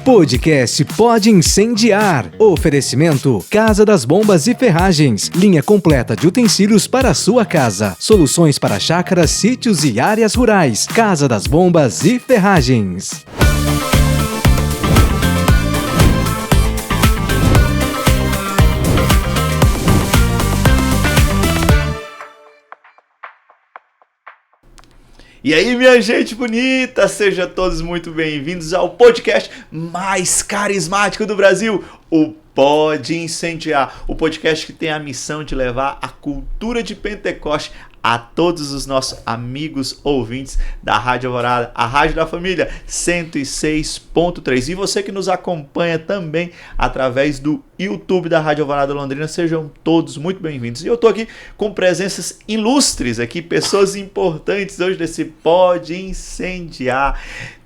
Podcast Pode Incendiar. Oferecimento Casa das Bombas e Ferragens. Linha completa de utensílios para a sua casa. Soluções para chácaras, sítios e áreas rurais. Casa das Bombas e Ferragens. E aí, minha gente bonita, sejam todos muito bem-vindos ao podcast mais carismático do Brasil, o Pode Incendiar, o podcast que tem a missão de levar a cultura de Pentecoste a todos os nossos amigos ouvintes da Rádio Alvorada, a Rádio da Família 106.3. E você que nos acompanha também através do YouTube da Rádio Alvorada Londrina, sejam todos muito bem-vindos. E eu estou aqui com presenças ilustres aqui, pessoas importantes hoje desse Pode Incendiar,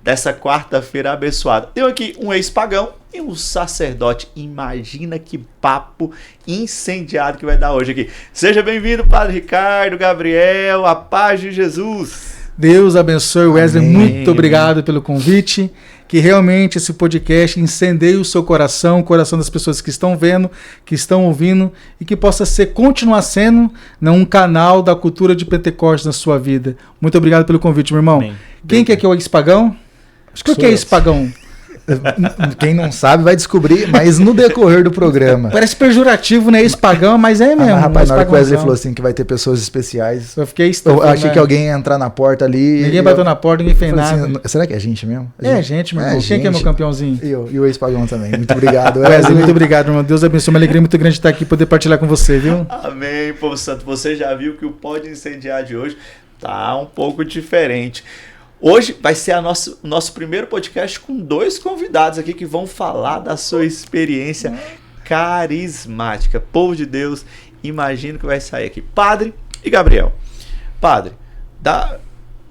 dessa quarta-feira abençoada. Tenho aqui um ex-pagão e um sacerdote. Imagina que papo incendiado que vai dar hoje aqui. Seja bem-vindo, Padre Ricardo, Gabriel, a paz de Jesus. Deus abençoe, Wesley. Amém. Muito obrigado pelo convite. Que realmente esse podcast incendeie o seu coração, o coração das pessoas que estão vendo, que estão ouvindo, e que possa continuar sendo um canal da cultura de Pentecostes na sua vida. Muito obrigado pelo convite, meu irmão. Amém. Quem que é o ex-pagão? O que é ex-pagão? Quem não sabe vai descobrir, mas no decorrer do programa. Parece pejorativo, né? Ex-pagão, mas é mesmo. Rapaz, na hora que o Wesley falou assim que vai ter pessoas especiais, eu fiquei eu achei que alguém ia entrar na porta ali. Ninguém bateu na porta, ninguém fez nada. Assim, será que é a gente mesmo? É gente, meu irmão. Quem que é meu campeãozinho? E o ex-pagão também. Muito obrigado, Wesley. Muito obrigado, irmão. Deus abençoe. Uma alegria muito grande de estar aqui e poder partilhar com você, viu? Amém, povo santo. Você já viu que o Pode Incendiar de hoje tá um pouco diferente. Hoje vai ser o nosso primeiro podcast com dois convidados aqui que vão falar da sua experiência carismática. Povo de Deus, imagino que vai sair aqui. Padre e Gabriel. Padre,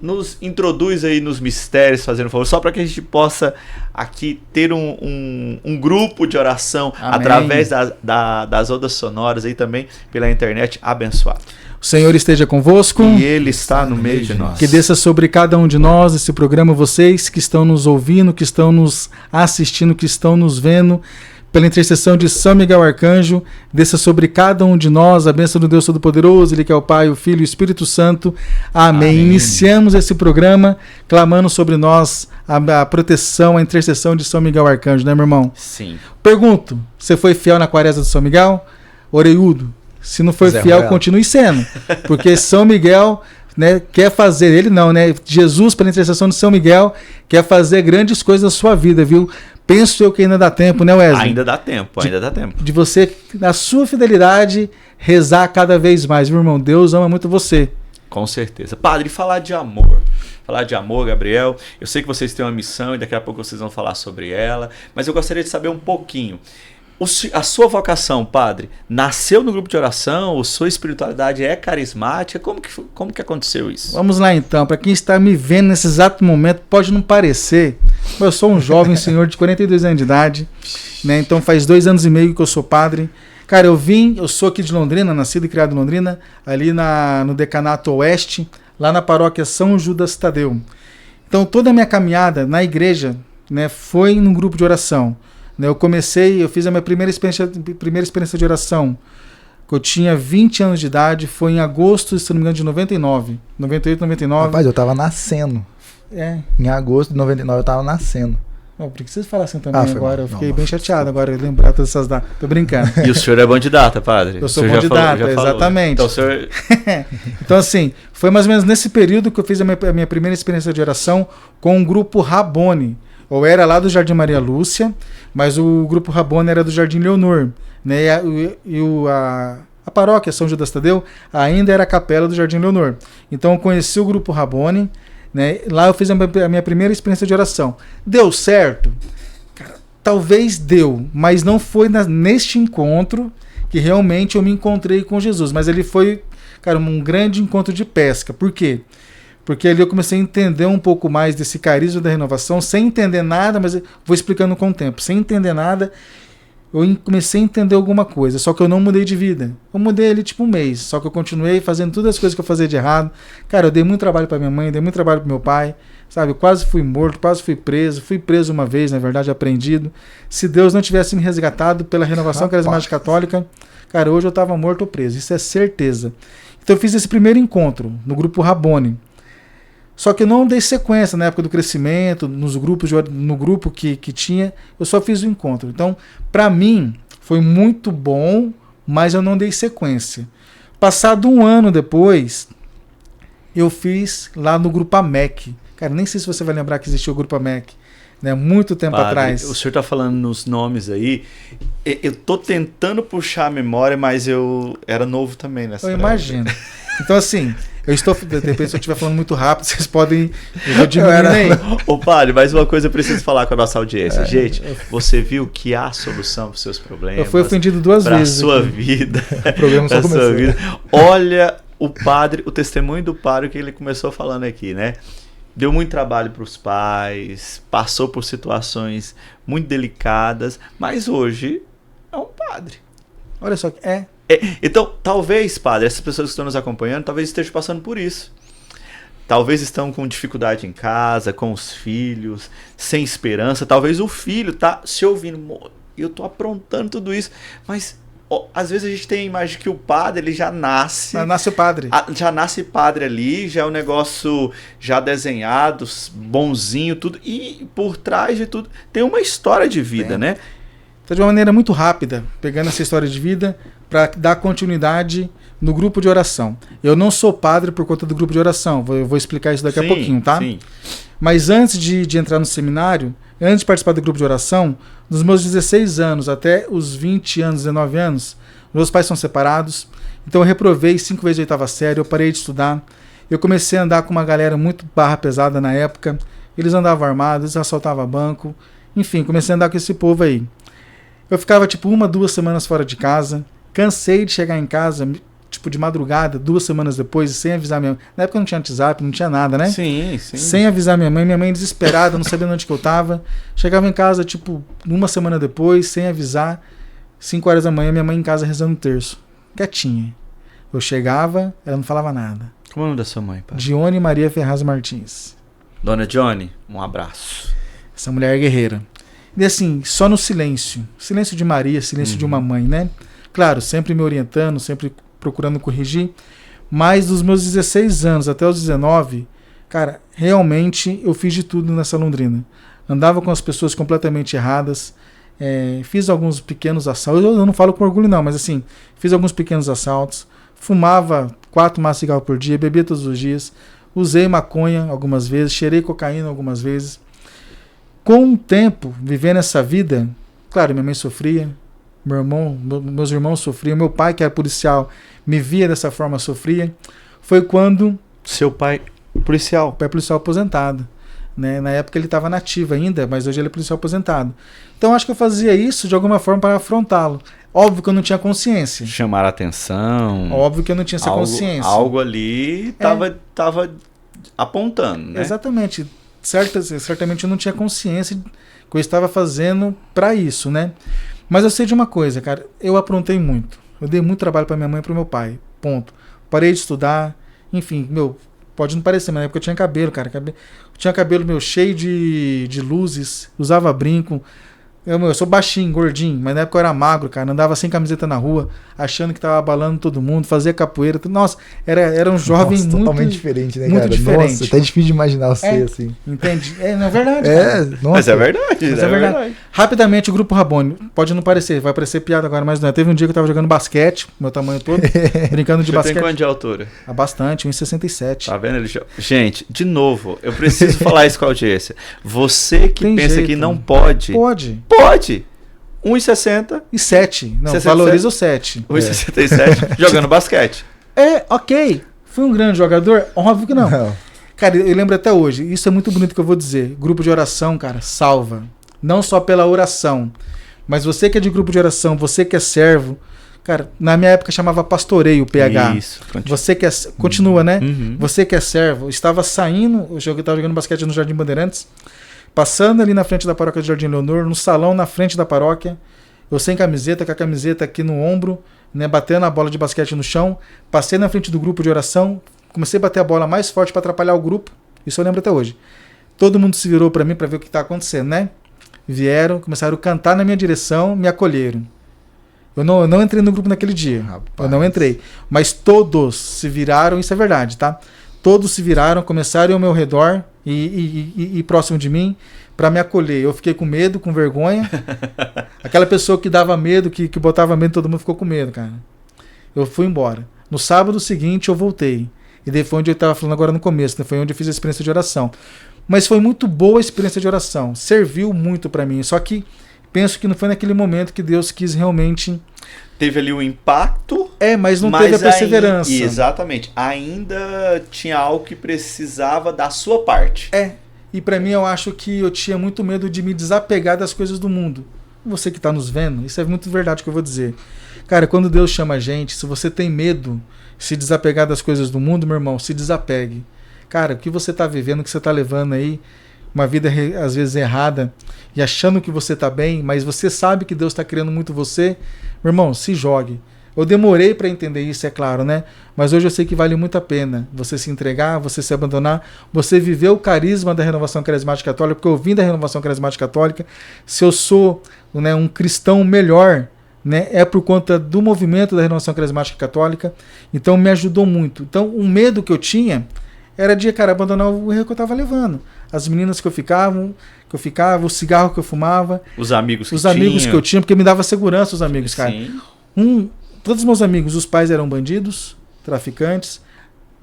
nos introduz aí nos mistérios, fazendo um favor, só para que a gente possa aqui ter um grupo de oração. Amém. Através das ondas sonoras aí também pela internet abençoado. O Senhor esteja convosco. E Ele está no meio de nós. Que desça sobre cada um de nós esse programa, vocês que estão nos ouvindo, que estão nos assistindo, que estão nos vendo, pela intercessão de São Miguel Arcanjo, desça sobre cada um de nós a bênção do Deus Todo-Poderoso, Ele que é o Pai, o Filho e o Espírito Santo. Amém. Amém. Iniciamos esse programa clamando sobre nós a proteção, a intercessão de São Miguel Arcanjo, né, meu irmão? Sim. Pergunto, você foi fiel na quaresma de São Miguel? Oreiudo? Se não for fiel, continue sendo. Porque São Miguel, né, quer fazer, ele não, né? Jesus, pela intercessão de São Miguel, quer fazer grandes coisas na sua vida, viu? Penso eu que ainda dá tempo, né, Wesley? Ainda dá tempo. De você, na sua fidelidade, rezar cada vez mais, meu irmão. Deus ama muito você. Com certeza. Padre, falar de amor. Falar de amor, Gabriel. Eu sei que vocês têm uma missão e daqui a pouco vocês vão falar sobre ela, mas eu gostaria de saber um pouquinho. A sua vocação, padre, nasceu no grupo de oração? A sua espiritualidade é carismática? Como que aconteceu isso? Vamos lá então. Para quem está me vendo nesse exato momento, pode não parecer, mas eu sou um jovem senhor de 42 anos de idade, né? Então faz 2 anos e meio que eu sou padre. Cara, eu sou aqui de Londrina, nascido e criado em Londrina, ali no Decanato Oeste, lá na paróquia São Judas Tadeu. Então toda a minha caminhada na igreja, né, foi num grupo de oração. Eu fiz a minha primeira experiência de oração, que eu tinha 20 anos de idade, foi em agosto, se não me engano, de 98, 99. Rapaz, eu tava nascendo. Em agosto de 99 eu tava nascendo. Não, por que vocês falaram assim também agora? Eu fiquei bem chateado agora, lembrar todas essas datas. Tô brincando. E o senhor é bom de data, padre? Eu sou bom de data, exatamente. Então, o senhor... Então, assim, foi mais ou menos nesse período que eu fiz a minha primeira experiência de oração com um grupo Rabone. Ou era lá do Jardim Maria Lúcia, mas o grupo Rabone era do Jardim Leonor, né? A paróquia São Judas Tadeu ainda era a capela do Jardim Leonor. Então eu conheci o grupo Rabone, né? Lá eu fiz a minha primeira experiência de oração. Deu certo? Cara, talvez deu, mas não foi neste encontro que realmente eu me encontrei com Jesus. Mas ele foi, cara, um grande encontro de pesca. Por quê? Porque ali eu comecei a entender um pouco mais desse carisma da renovação, sem entender nada, mas eu vou explicando com o tempo. Sem entender nada, comecei a entender alguma coisa, só que eu não mudei de vida. Eu mudei ali tipo um mês, só que eu continuei fazendo todas as coisas que eu fazia de errado. Cara, eu dei muito trabalho pra minha mãe, dei muito trabalho pro meu pai, sabe? Eu quase fui morto, quase fui preso uma vez, na verdade, apreendido. Se Deus não tivesse me resgatado pela renovação carismática católica, cara, hoje eu tava morto ou preso, isso é certeza. Então eu fiz esse primeiro encontro no grupo Rabone. Só que eu não dei sequência na época do crescimento, no grupo que tinha, eu só fiz o encontro. Então, para mim, foi muito bom, mas eu não dei sequência. Passado um ano depois, eu fiz lá no grupo AMEC. Cara, nem sei se você vai lembrar que existiu o grupo AMEC, né? Muito tempo atrás. O senhor está falando nos nomes aí, eu tô tentando puxar a memória, mas eu era novo também nessa época. Eu imagino. Então, assim... de repente, se eu estiver falando muito rápido, vocês podem... Eu vou diminuir aí. Ô, padre, mais uma coisa eu preciso falar com a nossa audiência. Gente, você viu que há solução para os seus problemas. Eu fui ofendido 2 vezes. Para a sua vida. O programa só começou. Olha o testemunho do padre que ele começou falando aqui, né? Deu muito trabalho para os pais, passou por situações muito delicadas, mas hoje é um padre. Olha só, Então, talvez, padre, essas pessoas que estão nos acompanhando, talvez estejam passando por isso. Talvez estão com dificuldade em casa, com os filhos, sem esperança. Talvez o filho tá se ouvindo, eu tô aprontando tudo isso. Mas, às vezes a gente tem a imagem que o padre, ele já nasce... Nasce o padre. Já nasce padre ali, já é um negócio já desenhado, bonzinho, tudo. E por trás de tudo tem uma história de vida, né? Então, de uma maneira muito rápida, pegando essa história de vida... para dar continuidade no grupo de oração. Eu não sou padre por conta do grupo de oração, eu vou explicar isso daqui a pouquinho, tá? Sim. Mas antes de entrar no seminário, antes de participar do grupo de oração, dos meus 16 anos até os 20 anos, 19 anos, meus pais são separados, então eu reprovei 5 vezes a 8ª série, eu parei de estudar, eu comecei a andar com uma galera muito barra pesada na época, eles andavam armados, eles assaltavam banco, enfim, comecei a andar com esse povo aí. Eu ficava tipo 1, 2 semanas fora de casa. Cansei de chegar em casa, tipo, de madrugada, 2 semanas depois, sem avisar minha mãe. Na época não tinha WhatsApp, não tinha nada, né? Sim. Sem avisar minha mãe desesperada, não sabendo onde que eu tava. Chegava em casa, tipo, 1 semana depois, sem avisar, 5 horas da manhã, minha mãe em casa rezando o terço. Quietinha. Eu chegava, ela não falava nada. Como é o nome da sua mãe, pai? Dione Maria Ferraz Martins. Dona Johnny, um abraço. Essa mulher é guerreira. E assim, só no silêncio. Silêncio de Maria, silêncio de uma mãe, né? Claro, sempre me orientando, sempre procurando corrigir. Mas dos meus 16 anos até os 19, cara, realmente eu fiz de tudo nessa Londrina. Andava com as pessoas completamente erradas. Fiz alguns pequenos assaltos. Eu não falo com orgulho não, mas assim, fiz alguns pequenos assaltos. Fumava 4 maços de cigarro por dia, bebia todos os dias. Usei maconha algumas vezes, cheirei cocaína algumas vezes. Com o tempo, vivendo essa vida, claro, minha mãe sofria. Meus irmãos sofriam, meu pai, que era policial, me via dessa forma, sofria. Foi quando... Seu pai, policial? O pai é policial aposentado. Né? Na época ele estava nativo ainda, mas hoje ele é policial aposentado. Então acho que eu fazia isso de alguma forma para afrontá-lo. Óbvio que eu não tinha consciência. Chamar a atenção. Óbvio que eu não tinha essa consciência. Algo ali estava apontando, né? Exatamente. Certamente eu não tinha consciência que eu estava fazendo para isso, né? Mas eu sei de uma coisa, cara, eu aprontei muito. Eu dei muito trabalho para minha mãe e para meu pai, ponto. Parei de estudar, enfim, pode não parecer, mas na época eu tinha cabelo, cara. Eu tinha cabelo cheio de luzes, usava brinco. Eu sou baixinho, gordinho, mas na época eu era magro, cara. Andava sem camiseta na rua, achando que tava abalando todo mundo, fazia capoeira. Nossa, era um jovem muito... totalmente diferente, né, muito cara? Diferente. Nossa, até difícil de imaginar você assim. Entende? Não é verdade. Nossa. Mas é verdade. Mas é verdade. Rapidamente, o grupo Rabone. Pode não parecer, vai parecer piada agora, mas não é. Teve um dia que eu tava jogando basquete, meu tamanho todo, brincando de basquete. Você tem quanto de altura? Bastante, 1,67. Tá vendo? Gente, de novo, eu preciso falar isso com a audiência. Você que pensa que não pode... Pode. 1,60 e 7. Não, 67. valoriza o 7. 1,67 jogando basquete. Ok. Fui um grande jogador? Óbvio que não. Cara, eu lembro até hoje. Isso é muito bonito que eu vou dizer. Grupo de oração, cara, salva. Não só pela oração. Mas você que é de grupo de oração, você que é servo. Cara, na minha época chamava pastoreio, PH. Isso. Você que é... Continua, né? Uhum. Você que é servo. Estava saindo... Eu estava jogando basquete no Jardim Bandeirantes. Passando ali na frente da paróquia de Jardim Leonor, no salão na frente da paróquia, eu sem camiseta, com a camiseta aqui no ombro, né, batendo a bola de basquete no chão, passei na frente do grupo de oração, comecei a bater a bola mais forte para atrapalhar o grupo, isso eu lembro até hoje. Todo mundo se virou para mim para ver o que está acontecendo, né? Vieram, começaram a cantar na minha direção, me acolheram. Eu não entrei no grupo naquele dia, eu não entrei, mas todos se viraram, isso é verdade, tá? Todos se viraram, começaram ao meu redor e próximo de mim para me acolher. Eu fiquei com medo, com vergonha. Aquela pessoa que dava medo, que botava medo, todo mundo ficou com medo, cara. Eu fui embora. No sábado seguinte eu voltei. E daí foi onde eu estava falando agora no começo, né? Foi onde eu fiz a experiência de oração. Mas foi muito boa a experiência de oração. Serviu muito para mim. Só que penso que não foi naquele momento que Deus quis realmente... Teve ali um impacto. Mas não teve a perseverança. Exatamente. Ainda tinha algo que precisava da sua parte. E para mim eu acho que eu tinha muito medo de me desapegar das coisas do mundo. Você que está nos vendo, isso é muito verdade que eu vou dizer. Cara, quando Deus chama a gente, se você tem medo de se desapegar das coisas do mundo, meu irmão, se desapegue. Cara, o que você está vivendo, o que você está levando aí, uma vida às vezes errada, e achando que você está bem, mas você sabe que Deus está querendo muito você, meu irmão, se jogue. Eu demorei para entender isso, é claro, né? Mas hoje eu sei que vale muito a pena você se entregar, você se abandonar, você viver o carisma da Renovação Carismática Católica, porque eu vim da Renovação Carismática Católica. Se eu sou, né, um cristão melhor, né, é por conta do movimento da Renovação Carismática Católica. Então me ajudou muito. Então o medo que eu tinha era de, cara, abandonar o erro que eu estava levando. As meninas que eu ficava, o cigarro que eu fumava, os amigos que eu tinha, porque me dava segurança os amigos, cara. Sim. Todos os meus amigos, os pais eram bandidos, traficantes,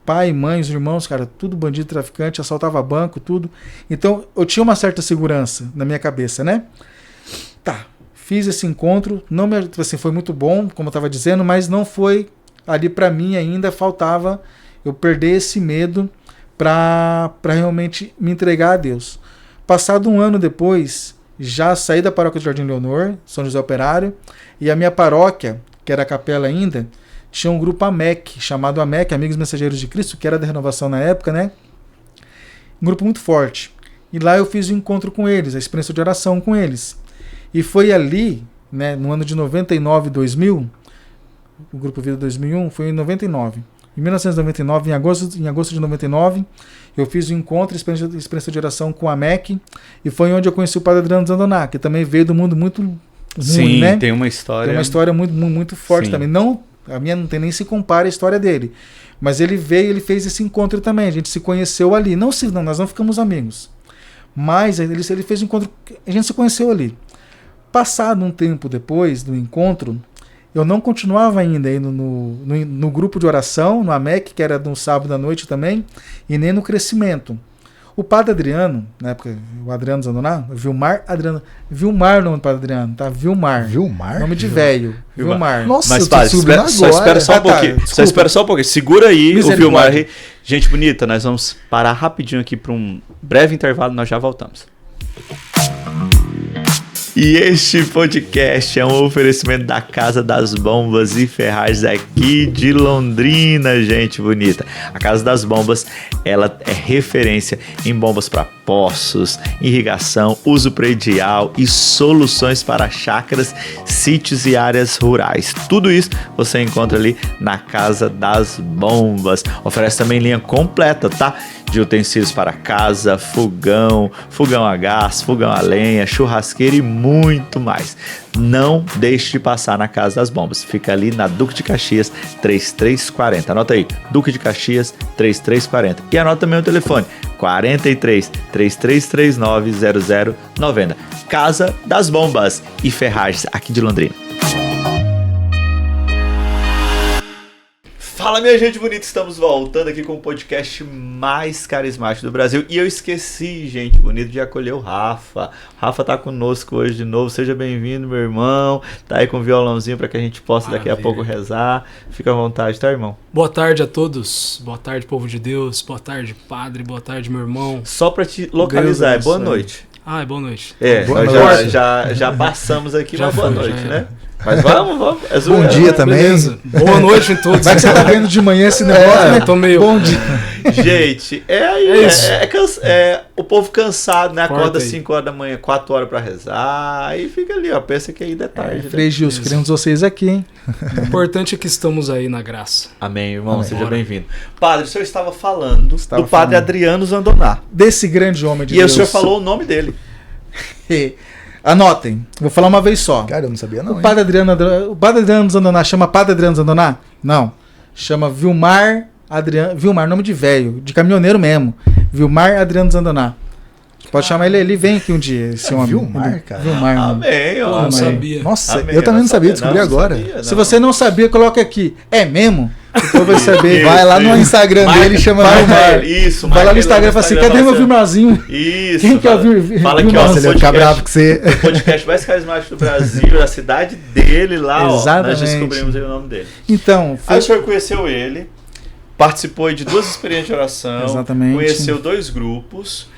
pai, mãe, os irmãos, cara, tudo bandido, traficante, assaltava banco, tudo. Então, eu tinha uma certa segurança na minha cabeça, né? Tá, fiz esse encontro, não me, assim, foi muito bom, como eu estava dizendo, mas não foi ali para mim ainda, faltava eu perder esse medo para realmente me entregar a Deus. Passado um ano depois, já saí da paróquia do Jardim Leonor, São José Operário, e a minha paróquia, que era a capela ainda, tinha um grupo AMEC, chamado AMEC, Amigos Mensageiros de Cristo, que era da Renovação na época, né? Um grupo muito forte. E lá eu fiz um encontro com eles, a experiência de oração com eles. E foi ali, né, no ano de 99, 2000, o Grupo Vida 2001 foi em 99. Em 1999, em agosto de 99, eu fiz um encontro, experiência de oração com a AMEC, e foi onde eu conheci o Padre Adriano Zandoná, que também veio do mundo muito ruim, sim, né? Tem uma história... Tem uma história muito, muito forte. Sim. Também. Não, a minha não tem nem se compara a história dele. Mas ele veio, ele fez esse encontro também. A gente se conheceu ali. Não, nós não ficamos amigos. Mas ele fez um encontro, a gente se conheceu ali. Passado um tempo depois do encontro, eu não continuava ainda indo no grupo de oração, no AMEC, que era no sábado à noite também, e nem no crescimento. O Padre Adriano, na época, o Adriano Zandoná, Vilmar Adriano. Vilmar o nome do Padre Adriano, tá? Vilmar. Vilmar? Nome de velho. Vilmar. Nossa, mas padre, só espera só um pouquinho. Só espera só um pouquinho. Segura aí o Vilmar. Gente bonita, nós vamos parar rapidinho aqui para um breve intervalo, nós já voltamos. E este podcast é um oferecimento da Casa das Bombas e Ferragens aqui de Londrina, gente bonita. A Casa das Bombas, ela é referência em bombas para poços, irrigação, uso predial e soluções para chácaras, sítios e áreas rurais. Tudo isso você encontra ali na Casa das Bombas. Oferece também linha completa, tá? De utensílios para casa, fogão a gás, fogão a lenha, churrasqueira e muito mais. Não deixe de passar na Casa das Bombas. Fica ali na Duque de Caxias 3340. Anota aí, Duque de Caxias 3340. E anota também o telefone 43 3339 0090. Casa das Bombas e Ferragens aqui de Londrina. Fala, minha gente bonita, estamos voltando aqui com o podcast mais carismático do Brasil. E eu esqueci, gente bonita, de acolher o Rafa. Rafa tá conosco hoje de novo, seja bem-vindo, meu irmão. Tá aí com o violãozinho para que a gente possa daqui a pouco rezar. Fica à vontade, tá, irmão? Boa tarde a todos, boa tarde, povo de Deus, boa tarde, padre, boa tarde, meu irmão. Só para te localizar, boa noite. Ah, é boa noite. É, boa nós noite. já passamos aqui, já mas boa noite, né? Mas vamos. É Bom zoeira. dia também. Beleza. Boa noite em todos. Vai que você tá vendo de manhã esse negócio, né? Tô meio... Bom dia. Gente, isso. O povo cansado, né? Acorda Corta aí. 5 horas da manhã, 4 horas pra rezar, aí fica ali, ó. Pensa que ainda é tarde. né? Frei Gilson, queremos vocês aqui, hein? O importante é que estamos aí na graça. Amém, irmão. Amém. Seja Bora. bem-vindo. Padre, o senhor estava falando Estava do padre falando. Adriano Zandoná. Desse grande homem de E aí o Deus. senhor falou o nome dele. Anotem, vou falar uma vez só. Cara, eu não sabia não, O hein? padre Adriano Zandoná chama Padre Adriano Zandoná? Não. Chama Vilmar Adriano. Vilmar, nome de velho, de caminhoneiro mesmo. Vilmar Adriano Zandoná. Pode chamar ele vem aqui um dia, esse homem. Vilmar, cara. Vilmar, mano. Amém, Eu ó. não Amém. sabia. Nossa, Amém, eu também não sabia, não descobri não agora. sabia, Se não. você não sabia, coloca aqui. É mesmo? O povo vai saber. Vai lá no Isso. Instagram Marca- dele e chama marca Vilmar. ele, Isso, Vai lá marca no ele Instagram e fala assim: cadê meu nossa- Vilmarzinho? Isso. Quem que é o fala- Vil- Fala que, ó, Vilmar? Nossa, ele ia ficar podcast- bravo com você. o podcast mais carismático do Brasil, a cidade dele lá, ó. Nós Exatamente. descobrimos aí o nome dele. Então, Aí o senhor conheceu ele, participou de 2 experiências de oração, Exatamente. conheceu 2 grupos,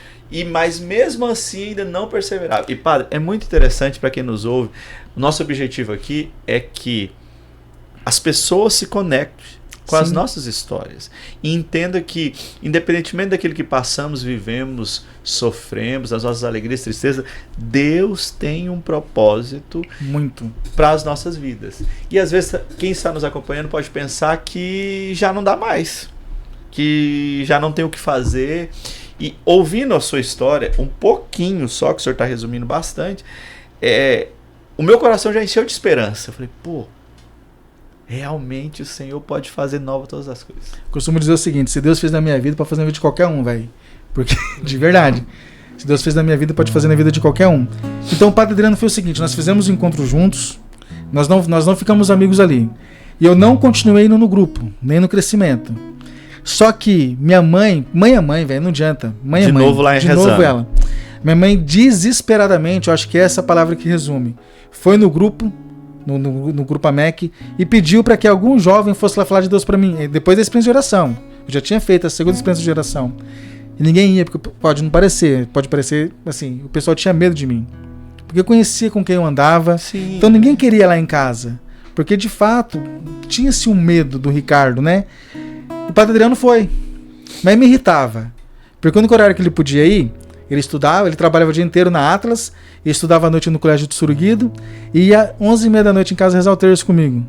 mas mesmo assim ainda não perseverava. E padre, é muito interessante para quem nos ouve, o nosso objetivo aqui é que as pessoas se conectem com as Sim. nossas histórias e entenda que, independentemente daquilo que passamos, vivemos, sofremos, as nossas alegrias, tristezas, Deus tem um propósito muito. para as nossas vidas. E às vezes quem está nos acompanhando pode pensar que já não dá mais, que já não tem o que fazer. E ouvindo a sua história, um pouquinho só, que o senhor está resumindo bastante, o meu coração já encheu de esperança. Eu falei, pô, realmente o Senhor pode fazer nova todas as coisas. Costumo dizer o seguinte: se Deus fez na minha vida, pode fazer na vida de qualquer um, velho. Porque, de verdade, se Deus fez na minha vida, pode fazer na vida de qualquer um. Então o Padre Adriano foi o seguinte: nós fizemos um encontro juntos, nós não ficamos amigos ali. E eu não continuei indo no grupo, nem no crescimento. Só que minha mãe é mãe, velho, não adianta. Mãe é De mãe. novo lá em De rezando. novo ela. Minha mãe, desesperadamente, eu acho que é essa palavra que resume, foi no grupo, no grupo AMEC, e pediu para que algum jovem fosse lá falar de Deus para mim, depois da experiência de oração. Eu já tinha feito a segunda experiência de oração. E ninguém ia, porque pode parecer assim, o pessoal tinha medo de mim. Porque eu conhecia com quem eu andava, Sim. então ninguém queria ir lá em casa. Porque, de fato, tinha-se um medo do Ricardo, né? O Padre Adriano foi, mas me irritava. Porque quando o horário que ele podia ir, ele estudava, ele trabalhava o dia inteiro na Atlas, e estudava à noite no colégio de Surguido, e ia 11h30 da noite em casa rezar o terço comigo.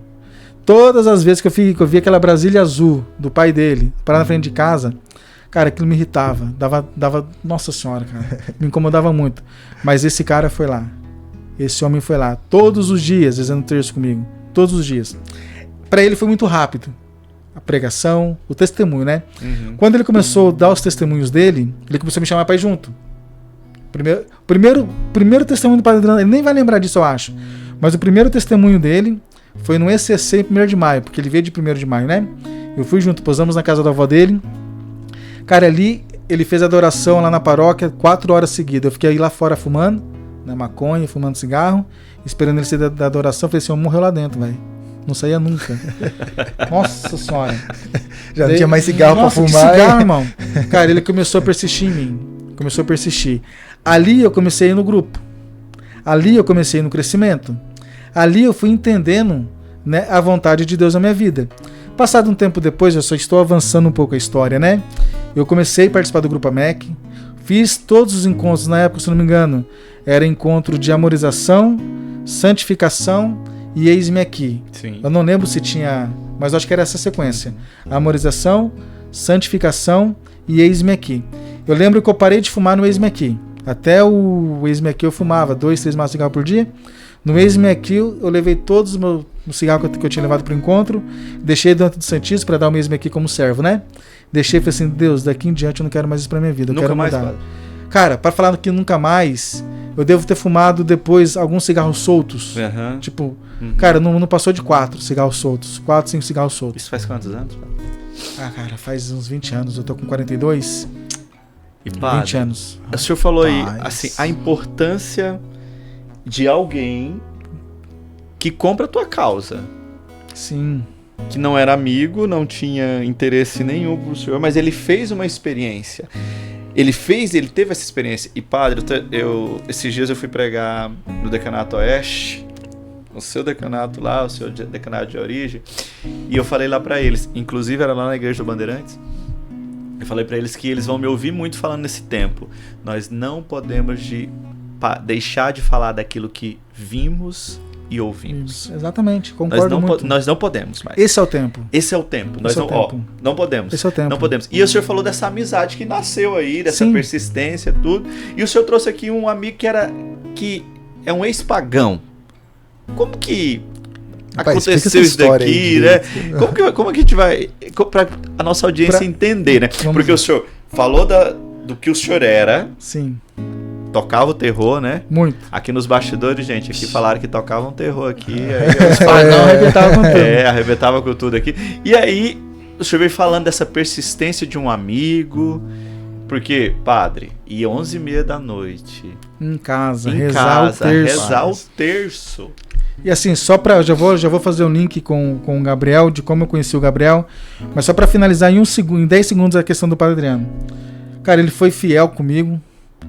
Todas as vezes que eu via aquela Brasília azul do pai dele, parar na frente de casa, cara, aquilo me irritava, dava nossa senhora, cara, me incomodava muito. Mas esse cara foi lá, esse homem foi lá, todos os dias rezando o terço comigo, todos os dias. Para ele foi muito rápido. A pregação, o testemunho, né? Uhum. Quando ele começou a dar os testemunhos dele, ele começou a me chamar para ir junto. Primeiro testemunho do Padre Adriano, ele nem vai lembrar disso, eu acho. Mas o primeiro testemunho dele foi no ECC em 1º de maio, porque ele veio de 1º de maio, né? Eu fui junto, posamos na casa da avó dele. Cara, ali ele fez a adoração lá na paróquia 4 horas seguidas. Eu fiquei aí lá fora fumando, na maconha, fumando cigarro, esperando ele sair da adoração. Eu falei assim, eu morreu lá dentro, velho. Não saía nunca. Nossa senhora. Já não tinha mais cigarro Nossa, pra que fumar. cigarro, irmão. Cara, ele começou a persistir em mim. Começou a persistir. Ali eu comecei a ir no grupo. Ali eu comecei no crescimento. Ali eu fui entendendo, né, a vontade de Deus na minha vida. Passado um tempo depois, eu só estou avançando um pouco a história, né? Eu comecei a participar do Grupo AMEC. Fiz todos os encontros, na época, se não me engano, era encontro de amorização, santificação e eis-me aqui. Sim. Eu não lembro se tinha, mas eu acho que era essa sequência. Amorização, santificação e eis-me aqui. Eu lembro que eu parei de fumar no eis-me aqui. Até o eis-me aqui eu fumava 2, 3 maços de cigarro por dia. No eis-me aqui eu levei todos os meus cigarros que eu tinha levado para o encontro, deixei dentro do Santíssimo para dar o eis-me aqui como servo, né? Deixei e falei assim, Deus, daqui em diante eu não quero mais isso para minha vida, eu Nunca quero mais, mudar. padre? Cara, para falar que nunca mais, eu devo ter fumado depois alguns cigarros soltos. Aham. Tipo, Uhum. cara, não passou de 4 cigarros soltos. 4, 5 cigarros soltos. Isso faz quantos anos, padre? Ah, cara, faz uns 20 anos. Eu tô com 42. E 20 padre, anos. o senhor falou aí, Rapaz. assim, a importância de alguém que compra a tua causa. Sim. Que não era amigo, não tinha interesse nenhum pro senhor, mas ele fez uma experiência. Ele teve essa experiência. E padre, esses dias eu fui pregar no Decanato Oeste, no seu decanato lá, o seu decanato de origem, e eu falei lá pra eles, inclusive era lá na igreja do Bandeirantes, eu falei pra eles que eles vão me ouvir muito falando nesse tempo. Nós não podemos deixar de falar daquilo que vimos e ouvimos. Exatamente, concordo muito. Nós não podemos mais. Esse é o tempo. Esse é o tempo. Nós não podemos. Esse é o tempo. Não podemos. E o senhor falou dessa amizade que nasceu aí, dessa Sim. persistência, tudo. E o senhor trouxe aqui um amigo que é um ex-pagão. Como que aconteceu isso daqui, né? Como que a gente vai... Pra a nossa audiência entender, né? Porque o senhor falou do que o senhor era. Sim. Tocava o terror, né? Muito. Aqui nos bastidores, gente, aqui falaram que tocavam terror aqui. Aí Arrebentava com tudo. Arrebentava com tudo aqui. E aí, o senhor veio falando dessa persistência de um amigo. Porque, padre, e 11h30 da noite. Em casa, Em rezar casa, o terço. rezar o terço. E assim, só pra. Já vou fazer um link com o Gabriel, de como eu conheci o Gabriel. Mas só pra finalizar em 10 segundos a questão do Padre Adriano. Cara, ele foi fiel comigo.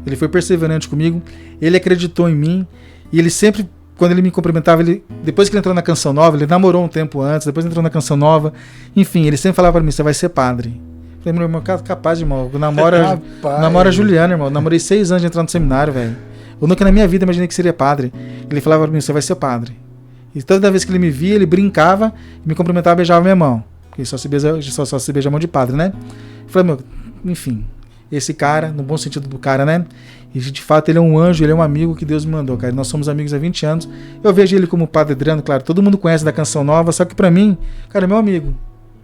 Ele foi perseverante comigo. Ele acreditou em mim. E ele sempre, quando ele me cumprimentava, depois que ele entrou na Canção Nova, ele namorou um tempo antes, depois entrou na Canção Nova. Enfim, ele sempre falava pra mim: você vai ser padre. Eu falei: meu irmão, capaz, irmão. Namora a Juliana, irmão. Namorei 6 anos de entrar no seminário, velho. Eu nunca na minha vida imaginei que seria padre. Ele falava pra mim: você vai ser padre. E toda vez que ele me via, ele brincava, me cumprimentava e beijava minha mão. Porque só se beija a mão de padre, né? Eu falei: meu, enfim, esse cara, no bom sentido do cara, né? E de fato ele é um anjo, ele é um amigo que Deus me mandou, cara. Nós somos amigos há 20 anos. Eu vejo ele como Padre Adriano, claro, todo mundo conhece da Canção Nova, só que pra mim, cara, é meu amigo.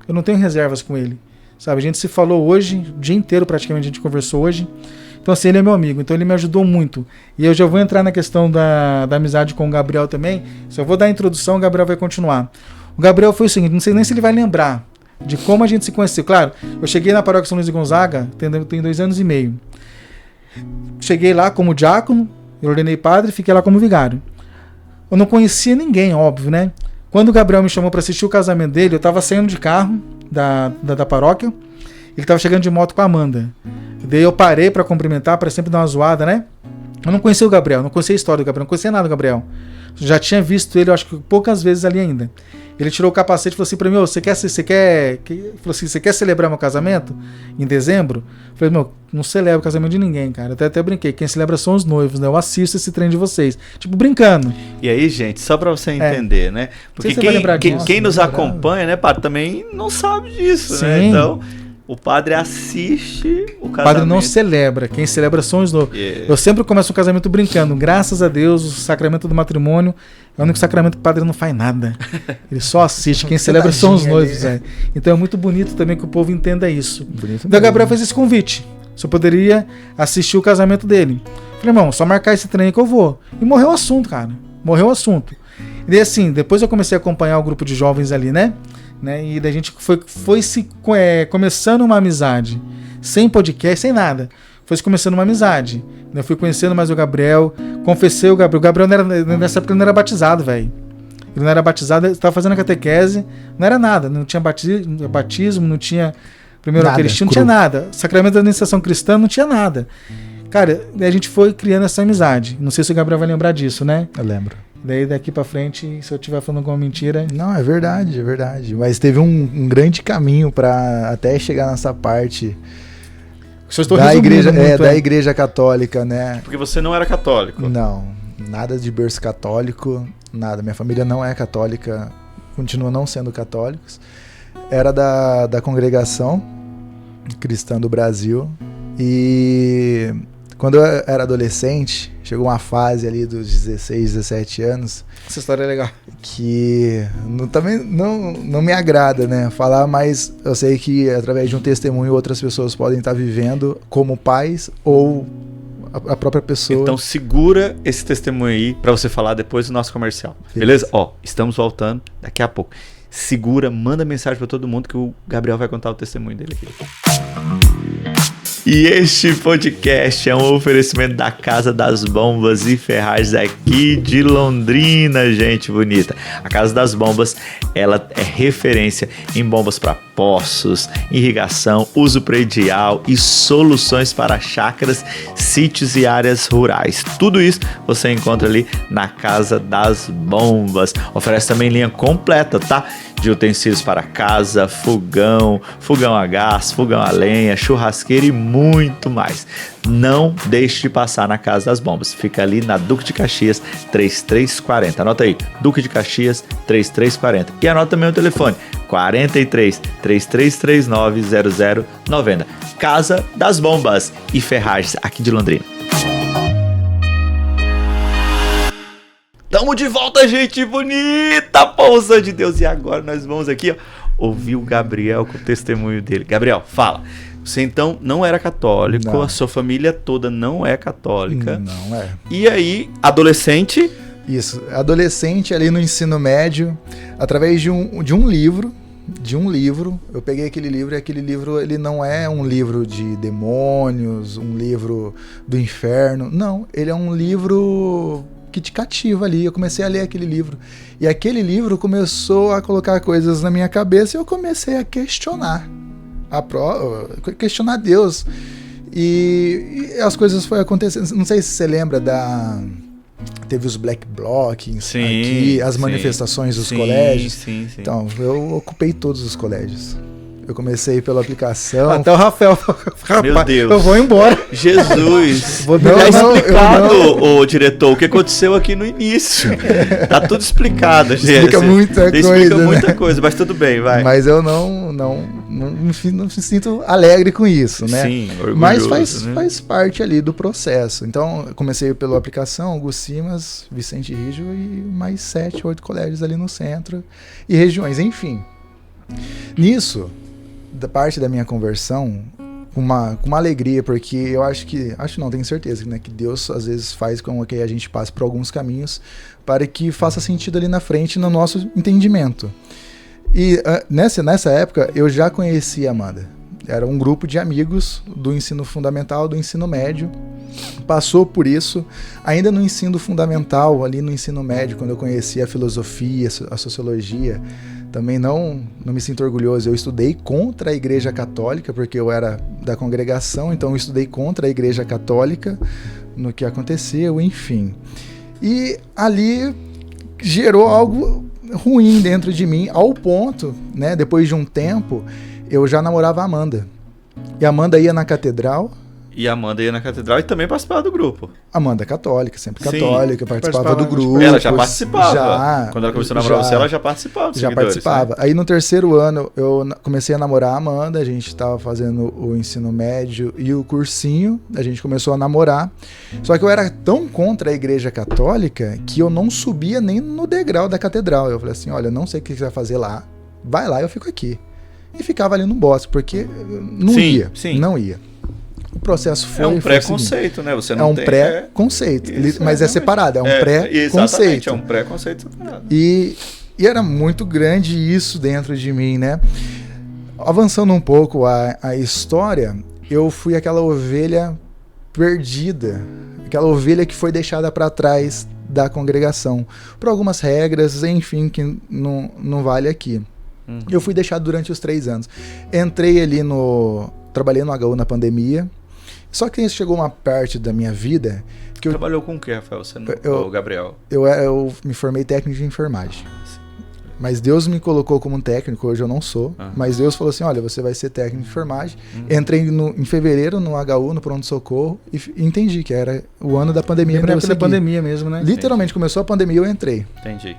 Eu não tenho reservas com ele. Sabe, a gente se falou hoje, o dia inteiro praticamente a gente conversou hoje. Então assim, ele é meu amigo, então ele me ajudou muito. E eu já vou entrar na questão da amizade com o Gabriel também. Se eu vou dar a introdução, o Gabriel vai continuar. O Gabriel foi o seguinte, não sei nem se ele vai lembrar de como a gente se conheceu. Claro, eu cheguei na paróquia São Luís de Gonzaga, tem 2 anos e meio. Cheguei lá como diácono, eu ordenei padre e fiquei lá como vigário. Eu não conhecia ninguém, óbvio, né? Quando o Gabriel me chamou para assistir o casamento dele, eu estava saindo de carro da paróquia, ele estava chegando de moto com a Amanda. Daí eu parei para cumprimentar, para sempre dar uma zoada, né? Eu não conhecia o Gabriel, não conhecia a história do Gabriel, não conhecia nada do Gabriel. Já tinha visto ele, eu acho que poucas vezes ali ainda. Ele tirou o capacete e falou assim pra mim: você quer celebrar meu casamento em dezembro? Eu falei: meu, não celebro o casamento de ninguém, cara. Até brinquei, quem celebra são os noivos, né? Eu assisto esse trem de vocês. Tipo, brincando. E aí, gente, só pra você entender, né? Porque quem nos acompanha, né, padre, também não sabe disso, Sim. né? Então, o padre assiste o casamento. O padre não celebra, quem celebra são os noivos. Yeah. Eu sempre começo um casamento brincando. Graças a Deus, o sacramento do matrimônio é o único sacramento que o padre não faz nada. Ele só assiste, quem celebra são os noivos. Então é muito bonito também que o povo entenda isso. Então o Gabriel fez esse convite. Se eu poderia assistir o casamento dele. Falei: irmão, só marcar esse trem que eu vou. E morreu o assunto, cara. Morreu o assunto. E daí assim, depois eu comecei a acompanhar o grupo de jovens ali, né? E daí a gente foi começando uma amizade. Sem podcast, sem nada. Foi se começando uma amizade. Eu fui conhecendo mais o Gabriel. Confessei o Gabriel. O Gabriel nessa época ele não era batizado, velho. Ele não era batizado, ele estava fazendo a catequese. Não era nada. Não tinha batismo, não tinha primeiro Eucaristia, não tinha nada. Sacramento da iniciação cristã, não tinha nada. Cara, daí a gente foi criando essa amizade. Não sei se o Gabriel vai lembrar disso, né? Eu lembro. Daí daqui pra frente, se eu estiver falando alguma mentira... Não, é verdade, é verdade. Mas teve um grande caminho pra até chegar nessa parte da igreja católica, né? Porque você não era católico. Não, nada de berço católico, nada. Minha família não é católica, continua não sendo católicos. Era da congregação cristã do Brasil. E quando eu era adolescente, chegou uma fase ali dos 16, 17 anos. Essa história é legal. Que também não me agrada, né? Falar, mas eu sei que através de um testemunho outras pessoas podem estar vivendo como pais ou a própria pessoa. Então segura esse testemunho aí pra você falar depois do nosso comercial. Beleza? Ó, estamos voltando daqui a pouco. Segura, manda mensagem pra todo mundo que o Gabriel vai contar o testemunho dele aqui. E este podcast é um oferecimento da Casa das Bombas e Ferragens aqui de Londrina, gente bonita. A Casa das Bombas, ela é referência em bombas para poços, irrigação, uso predial e soluções para chácaras, sítios e áreas rurais. Tudo isso você encontra ali na Casa das Bombas. Oferece também linha completa, tá? De utensílios para casa, fogão a gás, fogão a lenha, churrasqueira e muito mais. Não deixe de passar na Casa das Bombas. Fica ali na Duque de Caxias 3340. Anota aí, Duque de Caxias 3340. E anota também o telefone 43 3339 0090. Casa das Bombas e Ferragens aqui de Londrina. Tamo de volta, gente bonita, poça de Deus. E agora nós vamos aqui, ó, ouvir o Gabriel com o testemunho dele. Gabriel, fala. Você então não era católico, Não. A sua família toda não é católica. Não é. E aí, adolescente? Isso. Adolescente ali no ensino médio, através de um livro, eu peguei aquele livro e aquele livro ele não é um livro de demônios, um livro do inferno. Não, ele é um livro que te cativa ali. Eu comecei a ler aquele livro. E aquele livro começou a colocar coisas na minha cabeça e eu comecei a questionar. Questionar Deus. E as coisas foram acontecendo. Não sei se você lembra teve os Black Blocs aqui, as manifestações dos colégios. Sim. Então, eu ocupei todos os colégios. Eu comecei pela aplicação. Até o Rafael. Rapaz, Meu Deus. eu vou embora. Jesus. Vou Tá dar explicado, ô diretor, o que aconteceu aqui no início. Tá tudo explicado, gente. Explica muita coisa, Explica né? muita coisa, mas tudo bem, vai. Mas eu não me sinto alegre com isso, né? Sim, orgulhoso, Mas faz parte ali do processo. Então, eu comecei pela aplicação, Augusto Simas, Vicente Rijo e mais 7, 8 colégios ali no centro e regiões, enfim. Nisso, da parte da minha conversão, com uma alegria, porque eu tenho certeza, né, que Deus às vezes faz com que a gente passe por alguns caminhos para que faça sentido ali na frente no nosso entendimento. E nessa época eu já conhecia a Amanda. Era um grupo de amigos do ensino fundamental, do ensino médio. Passou por isso, ainda no ensino fundamental, ali no ensino médio, quando eu conheci a filosofia, a sociologia. Também não me sinto orgulhoso. Eu estudei contra a Igreja Católica, porque eu era da congregação, então eu estudei contra a Igreja Católica no que aconteceu, enfim. E ali gerou algo ruim dentro de mim, ao ponto, né, depois de um tempo, eu já namorava a Amanda. E a Amanda ia na catedral. E a Amanda ia na catedral e também participava do grupo. Amanda católica, sempre Sim. católica, participava do grupo. Ela já participava. Já, Quando ela começou a namorar você, ela já participava dos já seguidores, participava. né? Aí no terceiro ano eu comecei a namorar a Amanda, a gente estava fazendo o ensino médio e o cursinho, a gente começou a namorar. Só que eu era tão contra a Igreja Católica que eu não subia nem no degrau da catedral. Eu falei assim, olha, eu não sei o que você vai fazer lá, vai lá, eu fico aqui. E ficava ali no bosque, porque não ia. O processo foi... É um preconceito, né? Você não é um tem... pré-conceito, mas é realmente. separado, é um pré-conceito. Exatamente, é um pré-conceito separado. E era muito grande isso dentro de mim, né? Avançando um pouco a história, eu fui aquela ovelha perdida, aquela ovelha que foi deixada para trás da congregação, por algumas regras, enfim, que não vale aqui. Eu fui deixado durante os 3 anos. Entrei ali trabalhei no HU na pandemia. Só que chegou uma parte da minha vida que Trabalhou com o que, Rafael? Você não... Ô, Gabriel? Eu me formei técnico de enfermagem. Mas Deus me colocou como um técnico, hoje eu não sou. Mas Deus falou assim, olha, você vai ser técnico de enfermagem. Entrei em fevereiro no HU, no pronto-socorro, e entendi que era o ano da pandemia para eu seguir. Pandemia mesmo, né? Literalmente, começou a pandemia, eu entrei. Entendi.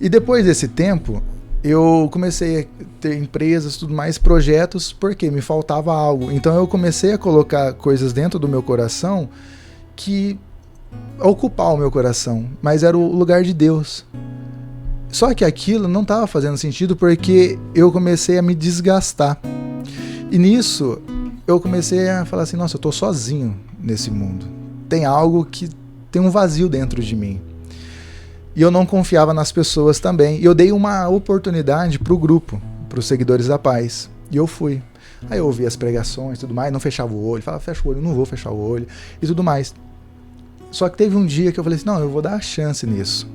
E depois desse tempo, eu comecei a ter empresas, tudo mais, projetos, porque me faltava algo. Então eu comecei a colocar coisas dentro do meu coração que ocupar o meu coração, mas era o lugar de Deus. Só que aquilo não estava fazendo sentido porque eu comecei a me desgastar. E nisso eu comecei a falar assim, nossa, eu estou sozinho nesse mundo. Tem algo que tem um vazio dentro de mim. E eu não confiava nas pessoas também. E eu dei uma oportunidade para o grupo, para os Seguidores da Paz. E eu fui. Aí eu ouvia as pregações e tudo mais, não fechava o olho, falava, fecha o olho, não vou fechar o olho e tudo mais. Só que teve um dia que eu falei assim, não, eu vou dar a chance nisso.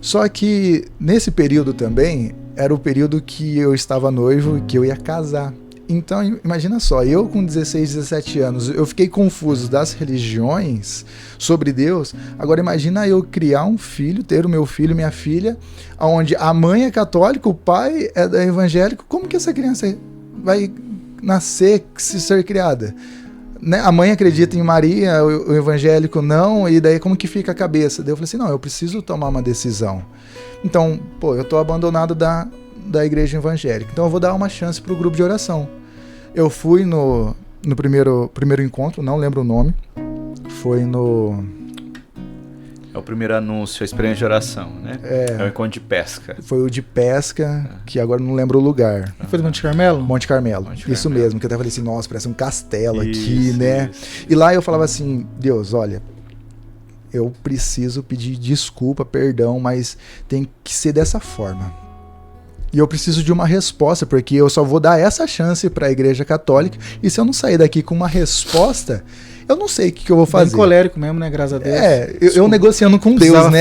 Só que nesse período também, era o período que eu estava noivo e que eu ia casar. Então, imagina só, eu com 16, 17 anos, eu fiquei confuso das religiões sobre Deus. Agora imagina eu criar um filho, ter o meu filho, minha filha, onde a mãe é católica, o pai é evangélico. Como que essa criança vai nascer, se ser criada? Né? A mãe acredita em Maria, o evangélico não, e daí como que fica a cabeça? Daí eu falei assim, não, eu preciso tomar uma decisão. Então, eu tô abandonado da igreja evangélica, então eu vou dar uma chance pro grupo de oração. Eu fui no primeiro encontro, não lembro o nome, foi no... É o primeiro anúncio, a experiência de oração, né? É o encontro de pesca. Foi o de pesca, que agora não lembro o lugar. Foi do Monte Carmelo? Monte Carmelo, isso mesmo, que eu até falei assim, nossa, parece um castelo aqui, né? Isso. E lá eu falava assim, Deus, olha, eu preciso pedir desculpa, perdão, mas tem que ser dessa forma. E eu preciso de uma resposta, porque eu só vou dar essa chance para a Igreja Católica, e se eu não sair daqui com uma resposta... Eu não sei o que eu vou fazer. Bem colérico mesmo, né? Graças a Deus. Eu negociando com Deus, né?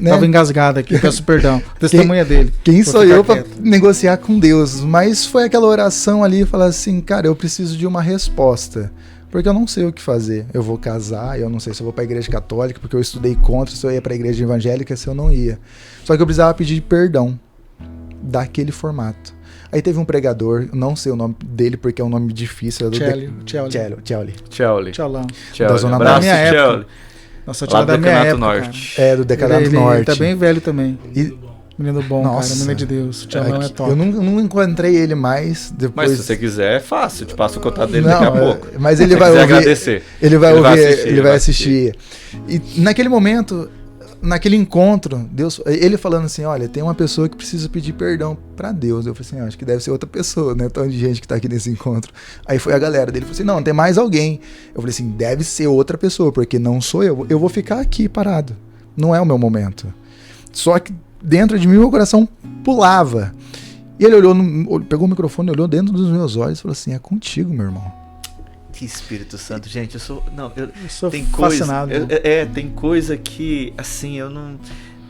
Tava engasgado aqui, peço perdão. Testemunha dele. Quem sou eu pra negociar com Deus? Mas foi aquela oração ali, falar assim, cara, eu preciso de uma resposta. Porque eu não sei o que fazer. Eu vou casar, eu não sei se eu vou pra igreja católica, porque eu estudei contra, se eu ia pra igreja evangélica, se eu não ia. Só que eu precisava pedir perdão daquele formato. Aí teve um pregador, não sei o nome dele porque é um nome difícil. Tchaulão. Da zona da minha época. Nossa, tinha da minha época. Norte. É, do Decanato Norte. Ele tá bem velho também. E... Menino bom, nossa, cara, menino de Deus. Tchaulão é top. Eu não encontrei ele mais depois. Mas se você quiser, é fácil. Eu te passo o contato dele daqui a pouco. Mas ele vai ouvir. Agradecer. Ele vai assistir. E naquele momento... Naquele encontro, Deus, ele falando assim, olha, tem uma pessoa que precisa pedir perdão pra Deus. Eu falei assim, acho que deve ser outra pessoa, né? Tão de gente que tá aqui nesse encontro. Aí foi a galera dele, falou assim, não, tem mais alguém. Eu falei assim, deve ser outra pessoa, porque não sou eu. Eu vou ficar aqui parado. Não é o meu momento. Só que dentro de mim, meu coração pulava. E ele pegou o microfone, olhou dentro dos meus olhos e falou assim, é contigo, meu irmão. Que Espírito Santo, gente, eu sou tem fascinado. Tem coisa que, assim, eu não...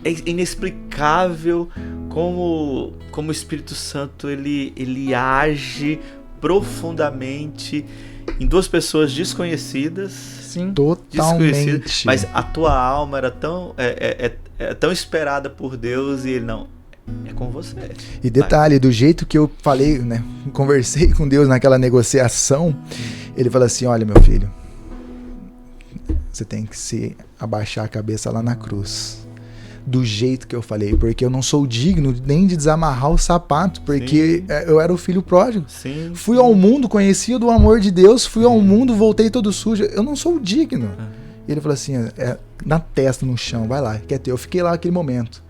É inexplicável como o Espírito Santo, ele age profundamente em duas pessoas desconhecidas. Sim, totalmente. Mas a tua alma era tão esperada por Deus e ele não... É com você. E detalhe, do jeito que eu falei, né? Conversei com Deus naquela negociação, ele falou assim, olha meu filho, você tem que se abaixar a cabeça lá na cruz. Do jeito que eu falei, porque eu não sou digno nem de desamarrar o sapato, porque eu era o filho pródigo. Sim, fui ao mundo, conhecia do amor de Deus, fui ao mundo, voltei todo sujo. Eu não sou digno. E ele falou assim, na testa, no chão, vai lá, quer ter. Eu fiquei lá naquele momento.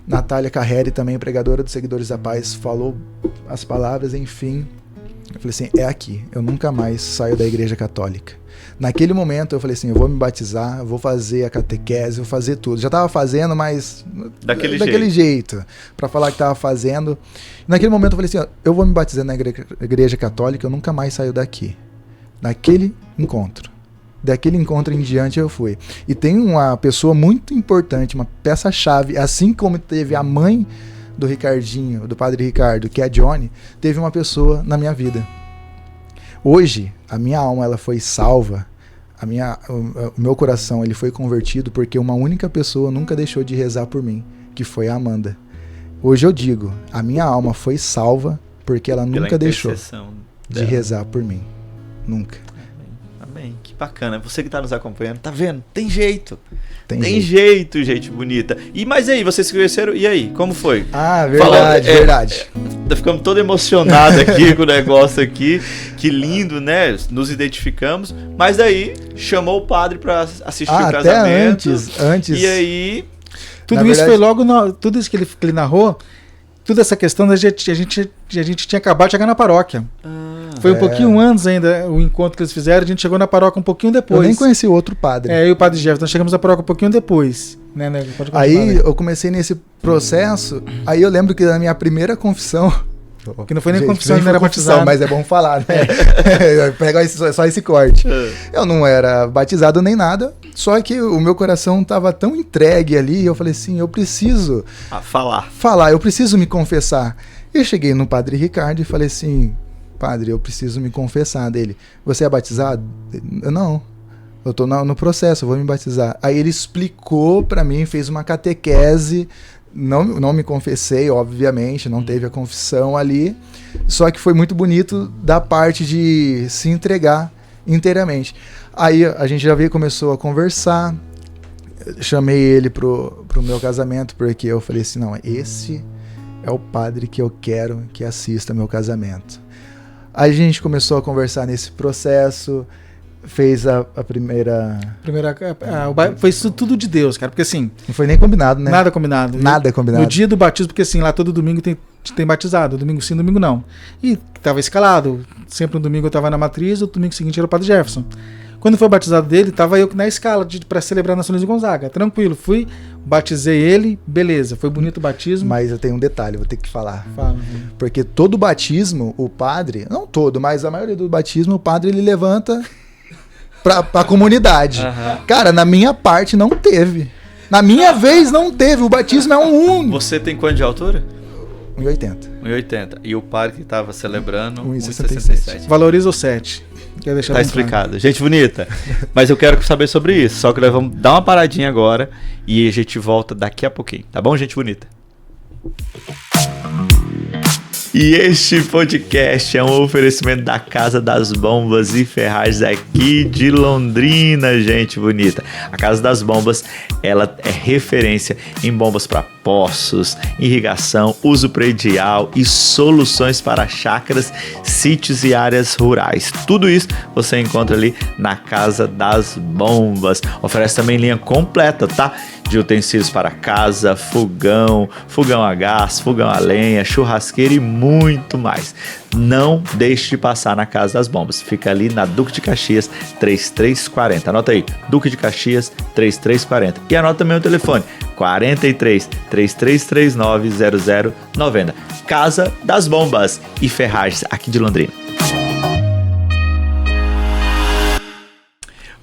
Natália Carreri, também pregadora dos Seguidores da Paz, falou as palavras, enfim. Eu falei assim, é aqui, eu nunca mais saio da igreja católica. Naquele momento eu falei assim, eu vou me batizar, eu vou fazer a catequese, vou fazer tudo. Já estava fazendo, mas daquele jeito, para falar que estava fazendo. Naquele momento eu falei assim, eu vou me batizar na igreja católica, eu nunca mais saio daqui. Naquele encontro. Daquele encontro em diante eu fui. E tem uma pessoa muito importante, uma peça-chave, assim como teve a mãe do Ricardinho, do Padre Ricardo, que é a Johnny, teve uma pessoa na minha vida. Hoje, a minha alma ela foi salva, o meu coração ele foi convertido porque uma única pessoa nunca deixou de rezar por mim, que foi a Amanda. Hoje eu digo, a minha alma foi salva porque ela nunca deixou de rezar por mim. Nunca. Amém. Que bacana. Você que está nos acompanhando, tá vendo? Tem jeito. Tem jeito, gente bonita. Mas aí, vocês se conheceram? E aí, como foi? Ah, verdade, verdade. Ficamos todo emocionados aqui com o negócio aqui. Que lindo, né? Nos identificamos. Mas daí, chamou o padre para assistir o casamento. Até antes. E aí... Tudo isso foi logo... Tudo isso que ele narrou, toda essa questão, a gente tinha acabado de chegar na paróquia. Foi um pouquinho antes ainda o encontro que eles fizeram, a gente chegou na paróquia um pouquinho depois. Eu nem conheci o outro padre. Eu e o padre Jefferson, nós chegamos na paróquia um pouquinho depois. Aí eu comecei nesse processo, aí eu lembro que na minha primeira confissão Que não foi nem Gente, confissão, nem não era foi confissão, batizado. mas é bom falar, né? Pega só esse corte. Eu não era batizado nem nada, só que o meu coração tava tão entregue ali, eu falei assim, eu preciso Falar. eu preciso me confessar. Eu cheguei no Padre Ricardo e falei assim, padre, eu preciso me confessar dele. Você é batizado? Eu, não. Eu tô no processo, eu vou me batizar. Aí ele explicou pra mim, fez uma catequese. Não me confessei, obviamente, não teve a confissão ali. Só que foi muito bonito da parte de se entregar inteiramente. Aí a gente já começou a conversar. Chamei ele pro meu casamento, porque eu falei assim, não, esse é o padre que eu quero que assista meu casamento. Aí a gente começou a conversar nesse processo, fez a primeira... Foi isso tudo de Deus, cara, porque assim... Não foi nem combinado, né? Nada combinado. Nada combinado. No dia do batismo, porque assim, lá todo domingo tem batizado, domingo sim, domingo não. E tava escalado, sempre no domingo eu tava na matriz, o domingo seguinte era o Padre Jefferson. Quando foi o batizado dele, tava eu na escala para celebrar na São Luís de Gonzaga. Tranquilo, fui, batizei ele, beleza, foi bonito o batismo. Mas eu tenho um detalhe, vou ter que falar. Fala. Porque todo batismo, o padre, não todo, mas a maioria do batismo, o padre ele levanta pra comunidade. Cara, na minha parte não teve. Na minha vez não teve, o batismo é um Você tem quanto de altura? 1,80. 1,80. E o padre que tava celebrando 1,67. Valoriza o 7. Quer deixar Tá bem explicado. Gente bonita. Mas eu quero saber sobre isso. Só que nós vamos dar uma paradinha agora e a gente volta daqui a pouquinho. Tá bom, gente bonita? E este podcast é um oferecimento da Casa das Bombas e Ferragens aqui de Londrina, gente bonita. A Casa das Bombas, ela é referência em bombas para poços, irrigação, uso predial e soluções para chácaras, sítios e áreas rurais. Tudo isso você encontra ali na Casa das Bombas. Oferece também linha completa, tá? De utensílios para casa, fogão a gás, fogão a lenha, churrasqueira e muito mais. Não deixe de passar na Casa das Bombas. Fica ali na Duque de Caxias 3340. Anota aí, Duque de Caxias 3340. E anota também o telefone 43 3339 0090. Casa das Bombas e Ferragens aqui de Londrina.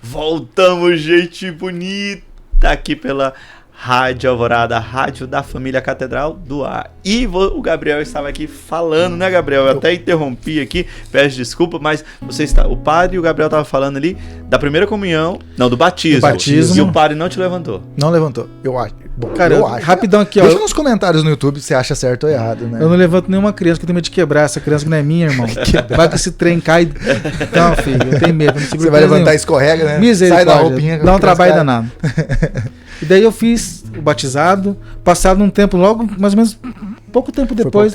Voltamos, gente bonita, aqui pela Rádio Alvorada, Rádio da Família Catedral do Ar. E o Gabriel estava aqui falando, né, Gabriel? Eu até interrompi aqui, peço desculpa, mas o padre e o Gabriel estavam falando ali da primeira comunhão, não, do batismo. E o padre não te levantou. Não levantou, eu acho. Bom, cara, eu acho. rapidão aqui, ó. Deixa nos comentários no YouTube se você acha certo ou errado, né? Eu não levanto nenhuma criança, que eu tenho medo de quebrar. Essa criança que não é minha, irmão. Vai que esse trem cai. Não, filho, eu tenho medo. Você vai levantar e escorrega, né? Misericórdia. Sai da roupinha. Dá um trabalho danado. E daí eu fiz o batizado, passado um tempo, logo, mais ou menos, pouco tempo depois.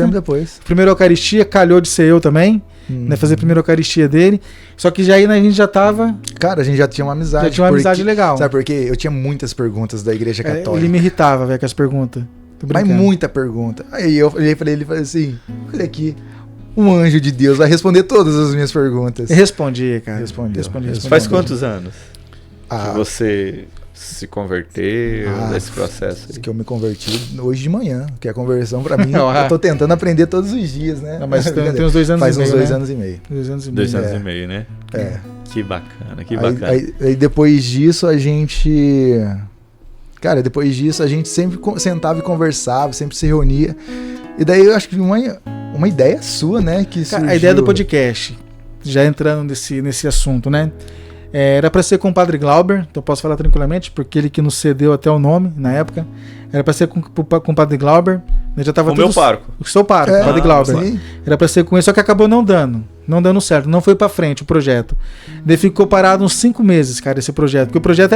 Primeira Eucaristia, calhou de ser eu também, né? Fazer a primeira Eucaristia dele. Só que já aí a gente já tava... Cara, a gente já tinha uma amizade. Já tinha uma amizade legal. Sabe por quê? Eu tinha muitas perguntas da Igreja Católica. Ele me irritava, velho, com as perguntas. Mas muita pergunta. Aí eu olhei pra ele e falei assim, olha aqui, um anjo de Deus vai responder todas as minhas perguntas. Eu respondi, cara. Respondi. Faz quantos anos que você se converteu, desse processo aí? Que eu me converti hoje de manhã, que a conversão pra mim, eu tô tentando aprender todos os dias, né? Não, mas tem uns 2 anos Faz e meio, uns 2 né? anos e meio. 2 anos e meio. 2 anos e meio, né? É. Que bacana, que bacana. Aí depois disso a gente... Cara, depois disso a gente sempre sentava e conversava, sempre se reunia. E daí eu acho que uma ideia sua, né? Que surgiu... A ideia do podcast, já entrando nesse assunto, né? Era para ser com o Padre Glauber, então eu posso falar tranquilamente, porque ele que nos cedeu até o nome na época. Era para ser com o Padre Glauber. Já tava o meu pároco. O seu pároco, o Padre Glauber. Sim. Era para ser com ele, só que acabou não dando certo, não foi para frente o projeto. Daí ficou parado uns 5 meses, cara, esse projeto. Porque o projeto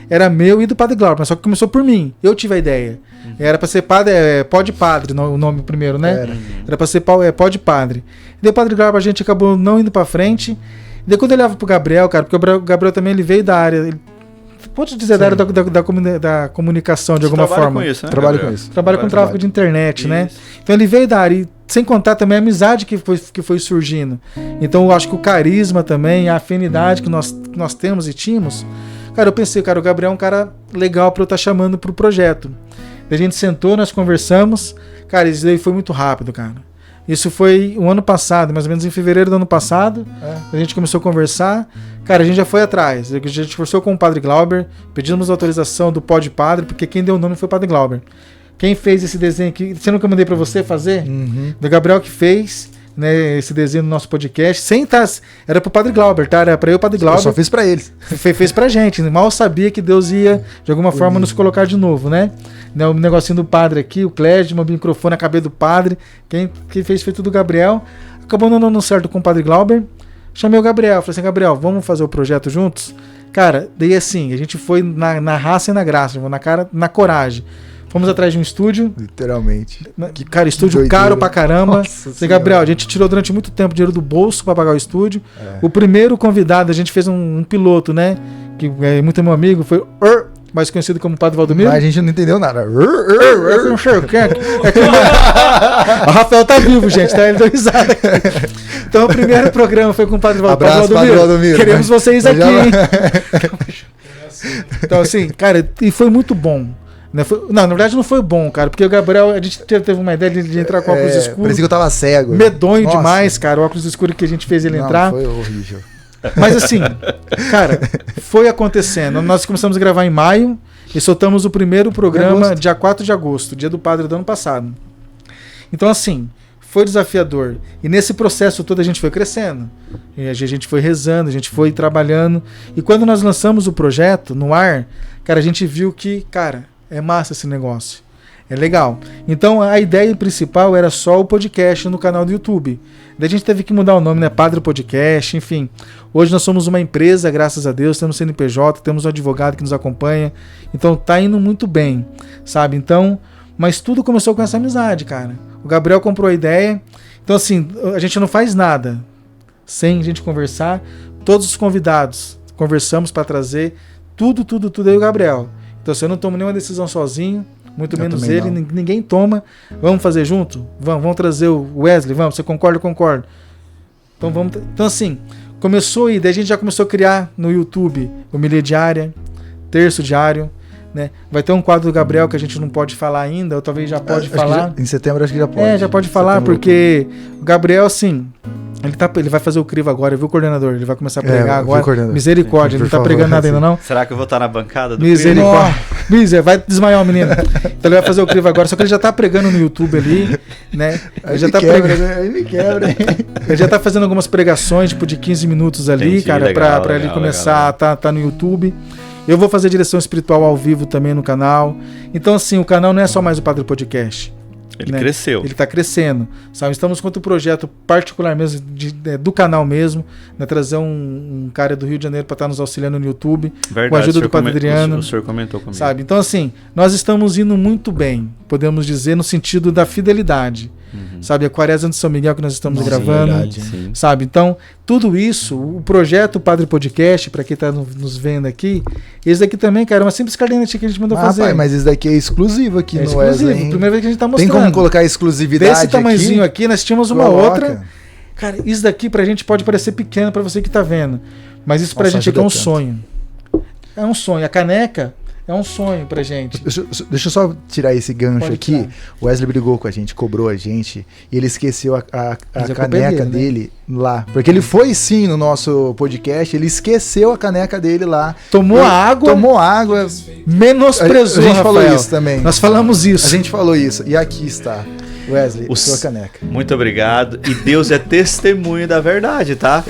era meu e do Padre Glauber, mas só que começou por mim. Eu tive a ideia. Era para ser Pode Padre, o nome primeiro, né? Era para ser Pode Padre. E daí o Padre Glauber a gente acabou não indo para frente. Daí quando eu olhava pro Gabriel, cara, porque o Gabriel também ele veio da área, pode dizer, da área da comunicação de alguma forma. Com isso, né, Trabalho com isso. Trabalha com tráfego de internet, isso, né? Então ele veio da área, e sem contar também a amizade que foi surgindo. Então eu acho que o carisma também, a afinidade que nós temos e tínhamos. Cara, eu pensei, cara, o Gabriel é um cara legal pra eu estar chamando pro projeto. Daí a gente sentou, nós conversamos. Cara, isso daí foi muito rápido, cara. Isso foi o ano passado, mais ou menos em fevereiro do ano passado. A gente começou a conversar. Cara, a gente já foi atrás. A gente conversou com o Padre Glauber, pedimos autorização do Pod Padre, porque quem deu o nome foi o Padre Glauber. Quem fez esse desenho aqui, você nunca mandei pra você fazer? Do Gabriel que fez, né, esse desenho no nosso podcast, sem estar. Era pro Padre Glauber, tá? Era pra eu, Padre Glauber. Eu só fiz pra eles. Fez pra gente. Mal sabia que Deus ia, de alguma forma, nos colocar de novo, né? O negocinho do padre aqui, o Clésio, o microfone na cabeça do padre. Quem fez foi tudo o Gabriel. Acabou não dando certo com o Padre Glauber. Chamei o Gabriel. Falei assim, Gabriel, vamos fazer o projeto juntos? Cara, daí assim, a gente foi na raça e na graça, na coragem. Fomos atrás de um estúdio. Literalmente. Cara, estúdio doideira. caro pra caramba. Nossa Gabriel, a gente tirou durante muito tempo dinheiro do bolso pra pagar o estúdio. O primeiro convidado, a gente fez um piloto, né? Que é muito meu amigo, foi mais conhecido como Padre Valdomiro. Mas a gente não entendeu nada. Eu não sei o que é. O Rafael tá vivo, gente, tá? Ele deu risada aqui. Então o primeiro programa foi com o Padre Abraço, Padre Valdomiro. Queremos vocês aqui, hein? Então assim, cara, e foi muito bom. Não, na verdade não foi bom, cara, porque o Gabriel, a gente teve uma ideia de entrar com óculos escuros. Parecia que eu tava cego. Medonho demais, cara, o óculos escuro que a gente fez ele entrar. Foi horrível. Mas assim, cara, foi acontecendo. Nós começamos a gravar em maio e soltamos o primeiro programa dia 4 de agosto, dia do padre do ano passado. Então assim, foi desafiador. E nesse processo todo a gente foi crescendo. E a gente foi rezando, a gente foi trabalhando. E quando nós lançamos o projeto no ar, cara, a gente viu que, cara, é massa esse negócio. É legal. Então a ideia principal era só o podcast no canal do YouTube. Daí a gente teve que mudar o nome, né? Padre Podcast, enfim. Hoje nós somos uma empresa, graças a Deus, temos CNPJ, temos um advogado que nos acompanha. Então tá indo muito bem, sabe? Então, mas tudo começou com essa amizade, cara. O Gabriel comprou a ideia. Então assim, a gente não faz nada sem a gente conversar. Todos os convidados conversamos para trazer tudo aí o Gabriel. Então assim, eu não tomo nenhuma decisão sozinho. Muito menos ele, ninguém toma. Vamos fazer junto? Vamos trazer o Wesley? Vamos, você concorda? Eu concordo. Então vamos. Então assim, começou aí, daí a gente já começou a criar no YouTube homilia diária, terço diário, né? Vai ter um quadro do Gabriel que a gente não pode falar ainda, ou talvez já pode falar. Em setembro acho que já pode. Já pode falar, porque o Gabriel, assim, ele vai fazer o crivo agora, viu, coordenador? Ele vai começar a pregar agora. Misericórdia, ele não tá pregando nada ainda, não. Será que eu vou estar na bancada do Misericórdia. Miser, vai desmaiar o menino. Então ele vai fazer o crivo agora, só que ele já tá pregando no YouTube ali, né? Ele já tá pregando. Aí me quebra, hein? Ele já tá fazendo algumas pregações, tipo, de 15 minutos ali, entendi, cara, legal, pra ele começar a tá no YouTube. Eu vou fazer direção espiritual ao vivo também no canal. Então, assim, o canal não é só mais o Padre Podcast. Ele cresceu. Ele está crescendo, sabe? Estamos com outro projeto particular mesmo do canal mesmo, né? Trazer um cara do Rio de Janeiro para estar nos auxiliando no YouTube, verdade, com a ajuda do Padre Adriano. O senhor comentou comigo. Sabe? Então assim, nós estamos indo muito bem, podemos dizer, no sentido da fidelidade. Sabe, a Quaresma de São Miguel que nós estamos gravando, verdade, sabe? Então, tudo isso, o projeto Padre Podcast, para quem está nos vendo aqui, esse daqui também, cara, é uma simples caderneta que a gente mandou fazer. Rapaz, mas esse daqui é exclusivo aqui no Wesley. Primeira vez que a gente está mostrando. Tem como colocar exclusividade desse tamanhozinho aqui, nós tínhamos uma Coloca. outra. Cara, isso daqui pra gente pode parecer pequeno pra você que tá vendo, mas isso pra gente aqui é um sonho. É um sonho. A caneca é um sonho pra gente. Deixa eu só tirar esse gancho Pode aqui. tirar. O Wesley brigou com a gente, cobrou a gente, e ele esqueceu a Mas é caneca dele, né? dele lá. Porque ele foi sim no nosso podcast, ele esqueceu a caneca dele lá. Tomou água, Tomou água. menosprezou, A gente falou Rafael. isso também. Nós falamos isso. A gente falou isso. E aqui está. Wesley, sua caneca. Muito obrigado. E Deus é testemunho da verdade, tá?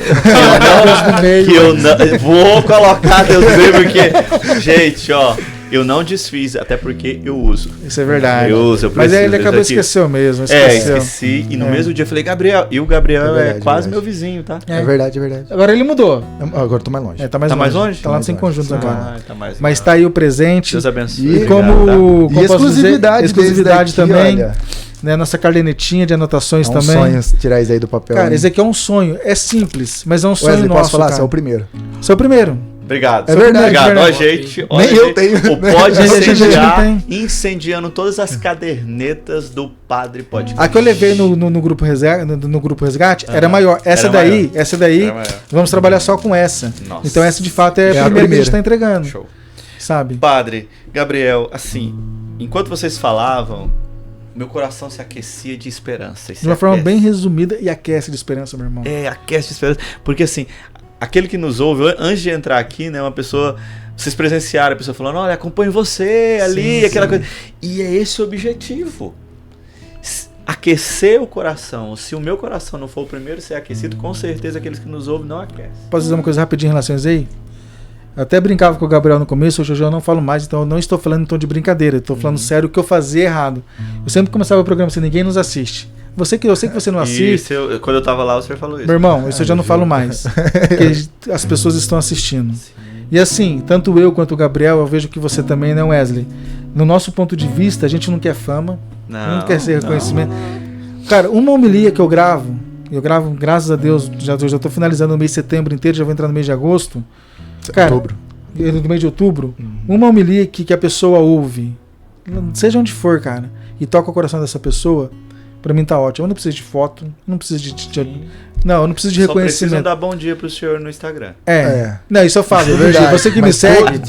Vou colocar Deus no meio, porque, gente, ó, eu não desfiz, até porque eu uso. Isso é verdade. Eu uso, eu mas aí preciso ele acabou desse aqui. esqueceu mesmo. Esqueci. E no mesmo dia eu falei, Gabriel. E o Gabriel É verdade, quase verdade. meu vizinho, tá? É verdade, é verdade. Agora ele mudou. Agora eu tô mais longe. Tá mais longe? Tá lá no Sem Conjuntos agora. Tá mais Mas tá aí o presente. Deus abençoe. E Obrigado, como E posso dizer, exclusividade exclusividade desse daqui, também. olha. Né, nossa cadernetinha de anotações É um também. sonho tirar isso aí do papel. Cara, hein? esse aqui é um sonho. É simples, mas é um sonho Wesley, nosso, posso falar? cara. Você é o primeiro. Você é o primeiro. Obrigado. É verdade, Obrigado. verdade. Ó, gente. Ó, Nem gente, eu tenho. O Pode A gente Incendiar, não incendiando todas as cadernetas do Padre Podcast. A que eu levei no grupo Resgate era maior. Essa Era daí, maior. essa daí, Era maior. vamos trabalhar só com essa. Nossa. Então essa de fato é a É a primeira que a gente primeira. tá entregando. Show. Sabe? Padre, Gabriel, assim, enquanto vocês falavam, meu coração se aquecia de esperança. De uma forma bem resumida, e aquece de esperança, meu irmão. Aquece de esperança. Porque assim, aquele que nos ouve, antes de entrar aqui, né, uma pessoa, vocês presenciaram a pessoa falando, olha, acompanho você ali, aquela coisa. E é esse o objetivo. Aquecer o coração. Se o meu coração não for o primeiro a ser aquecido, com certeza aqueles que nos ouvem não aquecem. Posso dizer uma coisa rapidinho em relação a isso aí? Eu até brincava com o Gabriel no começo, hoje eu não falo mais, então eu não estou falando em tom de brincadeira, eu estou falando sério o que eu fazia errado. Eu sempre começava o programa assim, ninguém nos assiste. Eu sei que você não assiste. Quando eu estava lá, o senhor falou isso. Meu irmão, isso eu já não falo mais. Porque as pessoas estão assistindo. Sim. E assim, tanto eu quanto o Gabriel, eu vejo que você também, né, Wesley? No nosso ponto de vista, a gente não quer fama, não quer ser reconhecimento. Cara, uma homilia que eu gravo, graças a Deus, já estou finalizando o mês de setembro inteiro, já vou entrar no mês de agosto. Cara, no mês de outubro, uma homilia que a pessoa ouve, seja onde for, cara, e toca o coração dessa pessoa, pra mim tá ótimo. Eu não preciso de foto, não preciso eu não preciso de reconhecimento. Só precisam dar bom dia pro senhor no Instagram. Não, isso eu falo, verdade. Você que me segue,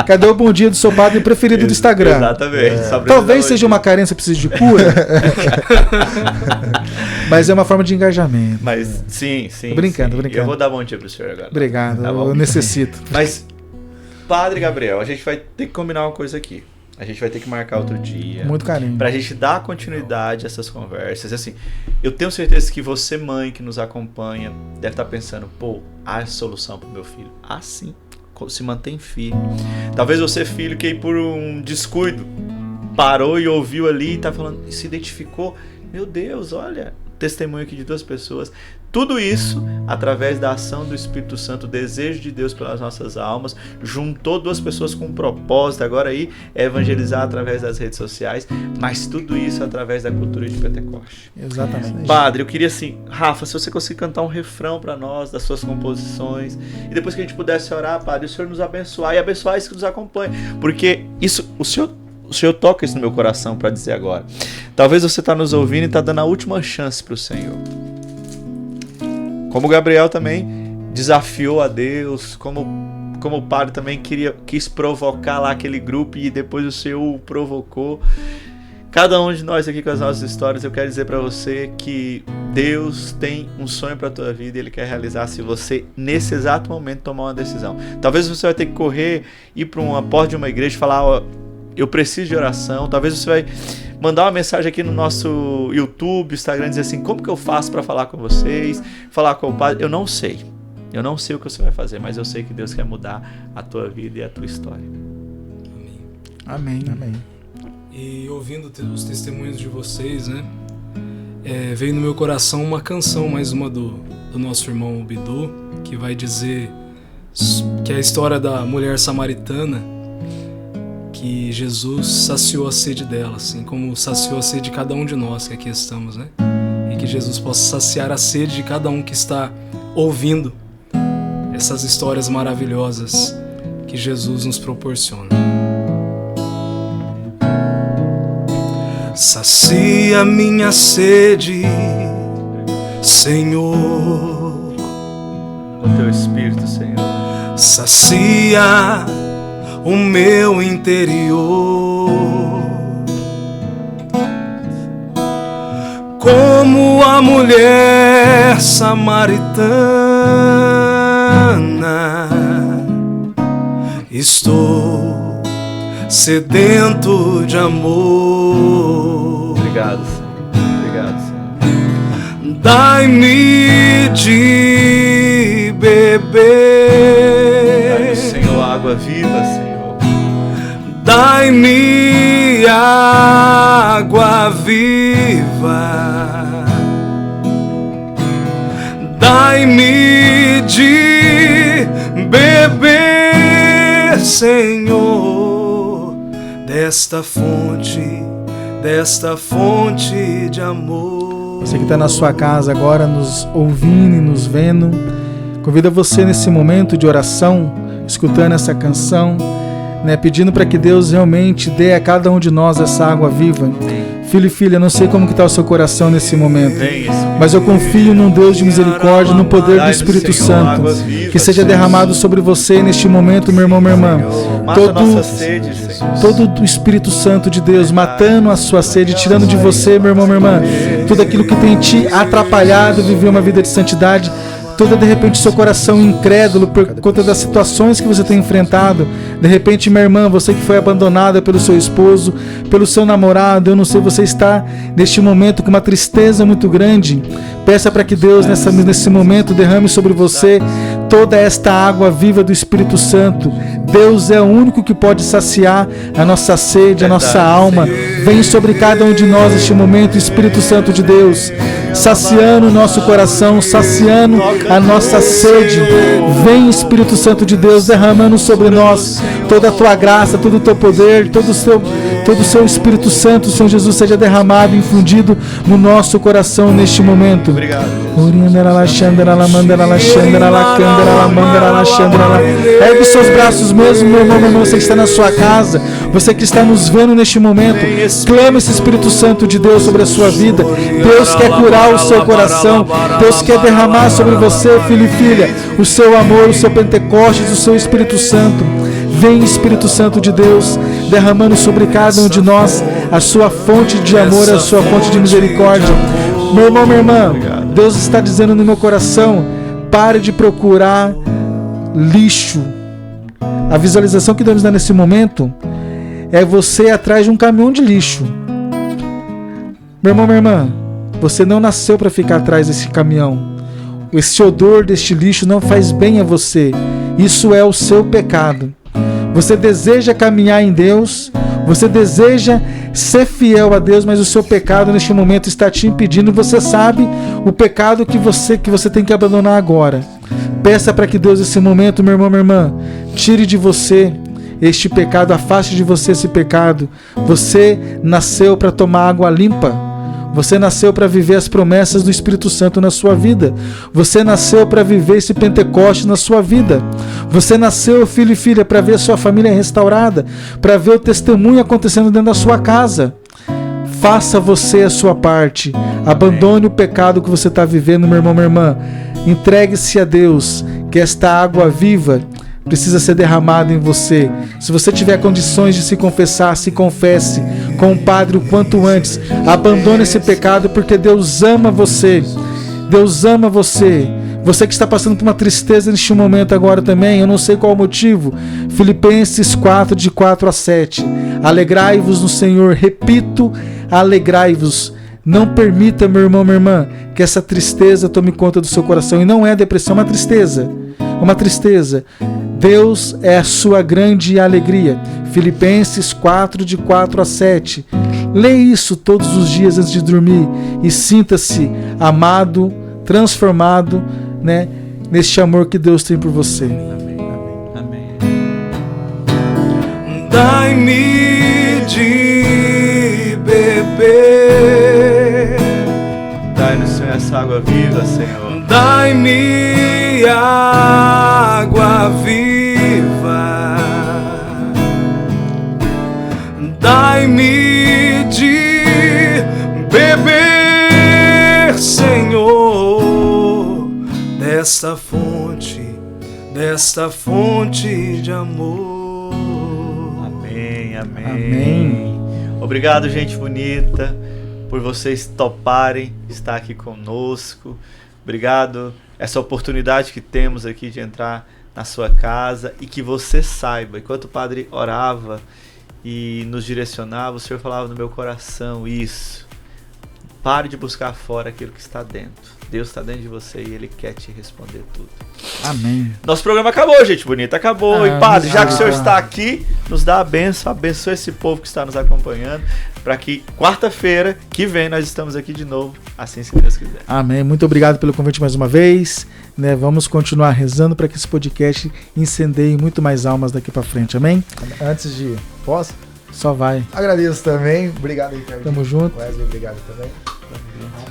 cadê o bom dia do seu padre preferido do Instagram? Exatamente. Talvez seja uma carência, precise de cura. Mas é uma forma de engajamento. Mas sim. Tô brincando. Eu vou dar bom dia pro senhor agora. Obrigado, tá, eu necessito. Mas, Padre Gabriel, a gente vai ter que combinar uma coisa aqui. A gente vai ter que marcar outro dia. Muito carinho. Pra gente dar continuidade a essas conversas. Assim, eu tenho certeza que você, mãe, que nos acompanha, deve estar pensando, há solução pro meu filho. Sim. Se mantém firme. Talvez você, filho, que por um descuido parou e ouviu ali e tá falando, se identificou. Meu Deus, olha, testemunho aqui de 2 pessoas. Tudo isso, através da ação do Espírito Santo, o desejo de Deus pelas nossas almas, juntou 2 pessoas com um propósito, agora aí é evangelizar através das redes sociais, mas tudo isso através da cultura de Pentecoste. Exatamente. Padre, eu queria assim, Rafa, se você conseguir cantar um refrão para nós, das suas composições, e depois que a gente pudesse orar, Padre, o Senhor nos abençoar e abençoar isso que nos acompanha, porque isso, o Senhor toca isso no meu coração para dizer agora. Talvez você está nos ouvindo e está dando a última chance para o Senhor. Como o Gabriel também desafiou a Deus, como o padre também quis provocar lá aquele grupo e depois o Senhor o provocou. Cada um de nós aqui com as nossas histórias, eu quero dizer para você que Deus tem um sonho para a tua vida e Ele quer realizar se você, nesse exato momento, tomar uma decisão. Talvez você vai ter que correr, ir para uma porta de uma igreja e falar, eu preciso de oração. Talvez você vai mandar uma mensagem aqui no nosso YouTube, Instagram, dizer assim, como que eu faço para falar com vocês, falar com o padre? Eu não sei o que você vai fazer, mas eu sei que Deus quer mudar a tua vida e a tua história. Amém. E ouvindo os testemunhos de vocês, né, veio no meu coração uma canção, mais uma do nosso irmão Bidu, que vai dizer que é a história da mulher samaritana, que Jesus saciou a sede dela, assim como saciou a sede de cada um de nós que aqui estamos, né? E que Jesus possa saciar a sede de cada um que está ouvindo essas histórias maravilhosas que Jesus nos proporciona. Sacia minha sede, Senhor. O teu Espírito, Senhor. Sacia o meu interior, como a mulher samaritana, estou sedento de amor. Obrigado, Senhor. Dai-me de beber. Dai-me, Senhor, água viva, Senhor. Dai-me água viva, dai-me de beber, Senhor, desta fonte de amor. Você que está na sua casa agora, nos ouvindo e nos vendo, convido você nesse momento de oração, escutando essa canção, né, pedindo para que Deus realmente dê a cada um de nós essa água viva. Filho e filha, não sei como que está o seu coração nesse momento, mas eu confio num Deus de misericórdia, no poder do Espírito Santo, que seja derramado sobre você neste momento, meu irmão, minha irmã. Todo o Espírito Santo de Deus matando a sua sede, tirando de você, meu irmão, minha irmã, tudo aquilo que tem te atrapalhado viver uma vida de santidade, todo de repente seu coração incrédulo por conta das situações que você tem enfrentado. De repente, minha irmã, você que foi abandonada pelo seu esposo, pelo seu namorado, eu não sei, você está neste momento com uma tristeza muito grande. Peça para que Deus nesse momento derrame sobre você toda esta água viva do Espírito Santo. Deus é o único que pode saciar a nossa sede, a nossa alma. Vem sobre cada um de nós neste momento, Espírito Santo de Deus, saciando o nosso coração, saciando a nossa sede. Vem, Espírito Santo de Deus, derramando sobre nós toda a tua graça, todo o teu poder, todo o seu Espírito Santo, Senhor Jesus, seja derramado, infundido no nosso coração neste momento. Obrigado. Ergue seus braços mesmo, meu irmão, você que está na sua casa, você que está nos vendo neste momento. Clama esse Espírito Santo de Deus sobre a sua vida. Deus quer curar o seu coração. Deus quer derramar sobre você, filho e filha, o seu amor, o seu Pentecostes, o seu Espírito Santo. Vem, Espírito Santo de Deus, derramando sobre cada um de nós a sua fonte de amor, a sua fonte de misericórdia. Meu irmão, minha irmã, Deus está dizendo no meu coração: pare de procurar lixo. A visualização que Deus nos dá nesse momento é você atrás de um caminhão de lixo. Meu irmão, minha irmã, você não nasceu para ficar atrás desse caminhão. Esse odor deste lixo não faz bem a você. Isso é o seu pecado. Você deseja caminhar em Deus, você deseja ser fiel a Deus, mas o seu pecado neste momento está te impedindo. Você sabe o pecado que você tem que abandonar agora. Peça para que Deus nesse momento, meu irmão, minha irmã, tire de você este pecado, afaste de você esse pecado. Você nasceu para tomar água limpa. Você nasceu para viver as promessas do Espírito Santo na sua vida. Você nasceu para viver esse Pentecoste na sua vida. Você nasceu, filho e filha, para ver a sua família restaurada, para ver o testemunho acontecendo dentro da sua casa. Faça você a sua parte. Abandone o pecado que você está vivendo, meu irmão, minha irmã. Entregue-se a Deus, que esta água viva precisa ser derramada em você. Se você tiver condições de se confessar, se confesse com o Padre o quanto antes. Abandone esse pecado, porque Deus ama você. Deus ama você. Você que está passando por uma tristeza neste momento agora também, eu não sei qual o motivo. Filipenses 4, de 4 a 7. Alegrai-vos no Senhor. Repito, alegrai-vos. Não permita, meu irmão, minha irmã, que essa tristeza tome conta do seu coração. E não é depressão, é uma tristeza. É uma tristeza. Deus é a sua grande alegria. Filipenses 4, de 4 a 7. Leia isso todos os dias antes de dormir e sinta-se amado, transformado, né, neste amor que Deus tem por você. Amém. Amém. Dai-me de beber. Dai-nos, Senhor, essa água viva, Senhor. Dai-me água viva. Dai-me de beber, Senhor, desta fonte de amor. Amém, amém. Amém. Obrigado, gente bonita, por vocês toparem estar aqui conosco. Obrigado, essa oportunidade que temos aqui de entrar na sua casa, e que você saiba, enquanto o Padre orava e nos direcionava, o Senhor falava no meu coração isso: pare de buscar fora aquilo que está dentro. Deus está dentro de você e Ele quer te responder tudo. Amém. Nosso programa acabou, gente bonita, acabou. E Padre, já que o Senhor está aqui, nos dá a bênção, abençoa esse povo que está nos acompanhando, para que quarta-feira que vem nós estamos aqui de novo, assim se Deus quiser. Amém. Muito obrigado pelo convite mais uma vez. Né, vamos continuar rezando para que esse podcast incendeie muito mais almas daqui para frente. Amém? Antes de... Posso? Só vai. Agradeço também. Obrigado aí, Ricardo. Tamo junto. Wesley, obrigado também.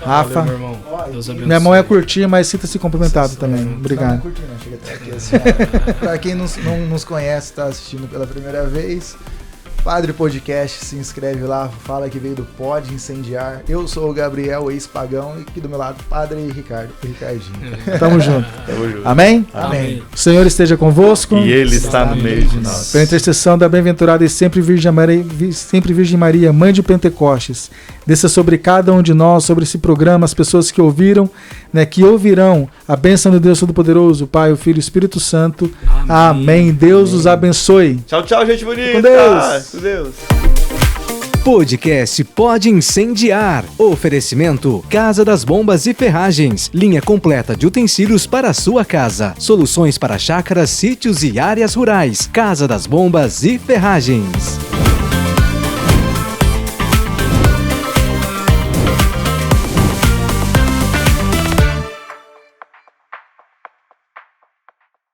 Rafa. Valeu, meu irmão. Deus abençoe. Minha mão é curtinha, mas sinta-se cumprimentado também. Obrigado. Não, chega até aqui assim. Pra quem não nos conhece, está assistindo pela primeira vez, Padre Podcast, se inscreve lá, fala que veio do Pode Incendiar. Eu sou o Gabriel, ex-pagão, e aqui do meu lado, Padre Ricardo, o Ricardinho. Tamo junto. Tamo junto. Amém? Amém. O Senhor esteja convosco. E Ele está no meio de nós. Pela intercessão da bem-aventurada e sempre Virgem Maria, Mãe de Pentecostes, desça sobre cada um de nós, sobre esse programa, as pessoas que ouviram, né, que ouvirão a bênção do Deus Todo-Poderoso, o Pai, o Filho e o Espírito Santo. Amém. Deus os abençoe. Tchau, tchau, gente bonita. Com Deus. Com Deus. Podcast Pode Incendiar. Oferecimento Casa das Bombas e Ferragens. Linha completa de utensílios para a sua casa. Soluções para chácaras, sítios e áreas rurais. Casa das Bombas e Ferragens.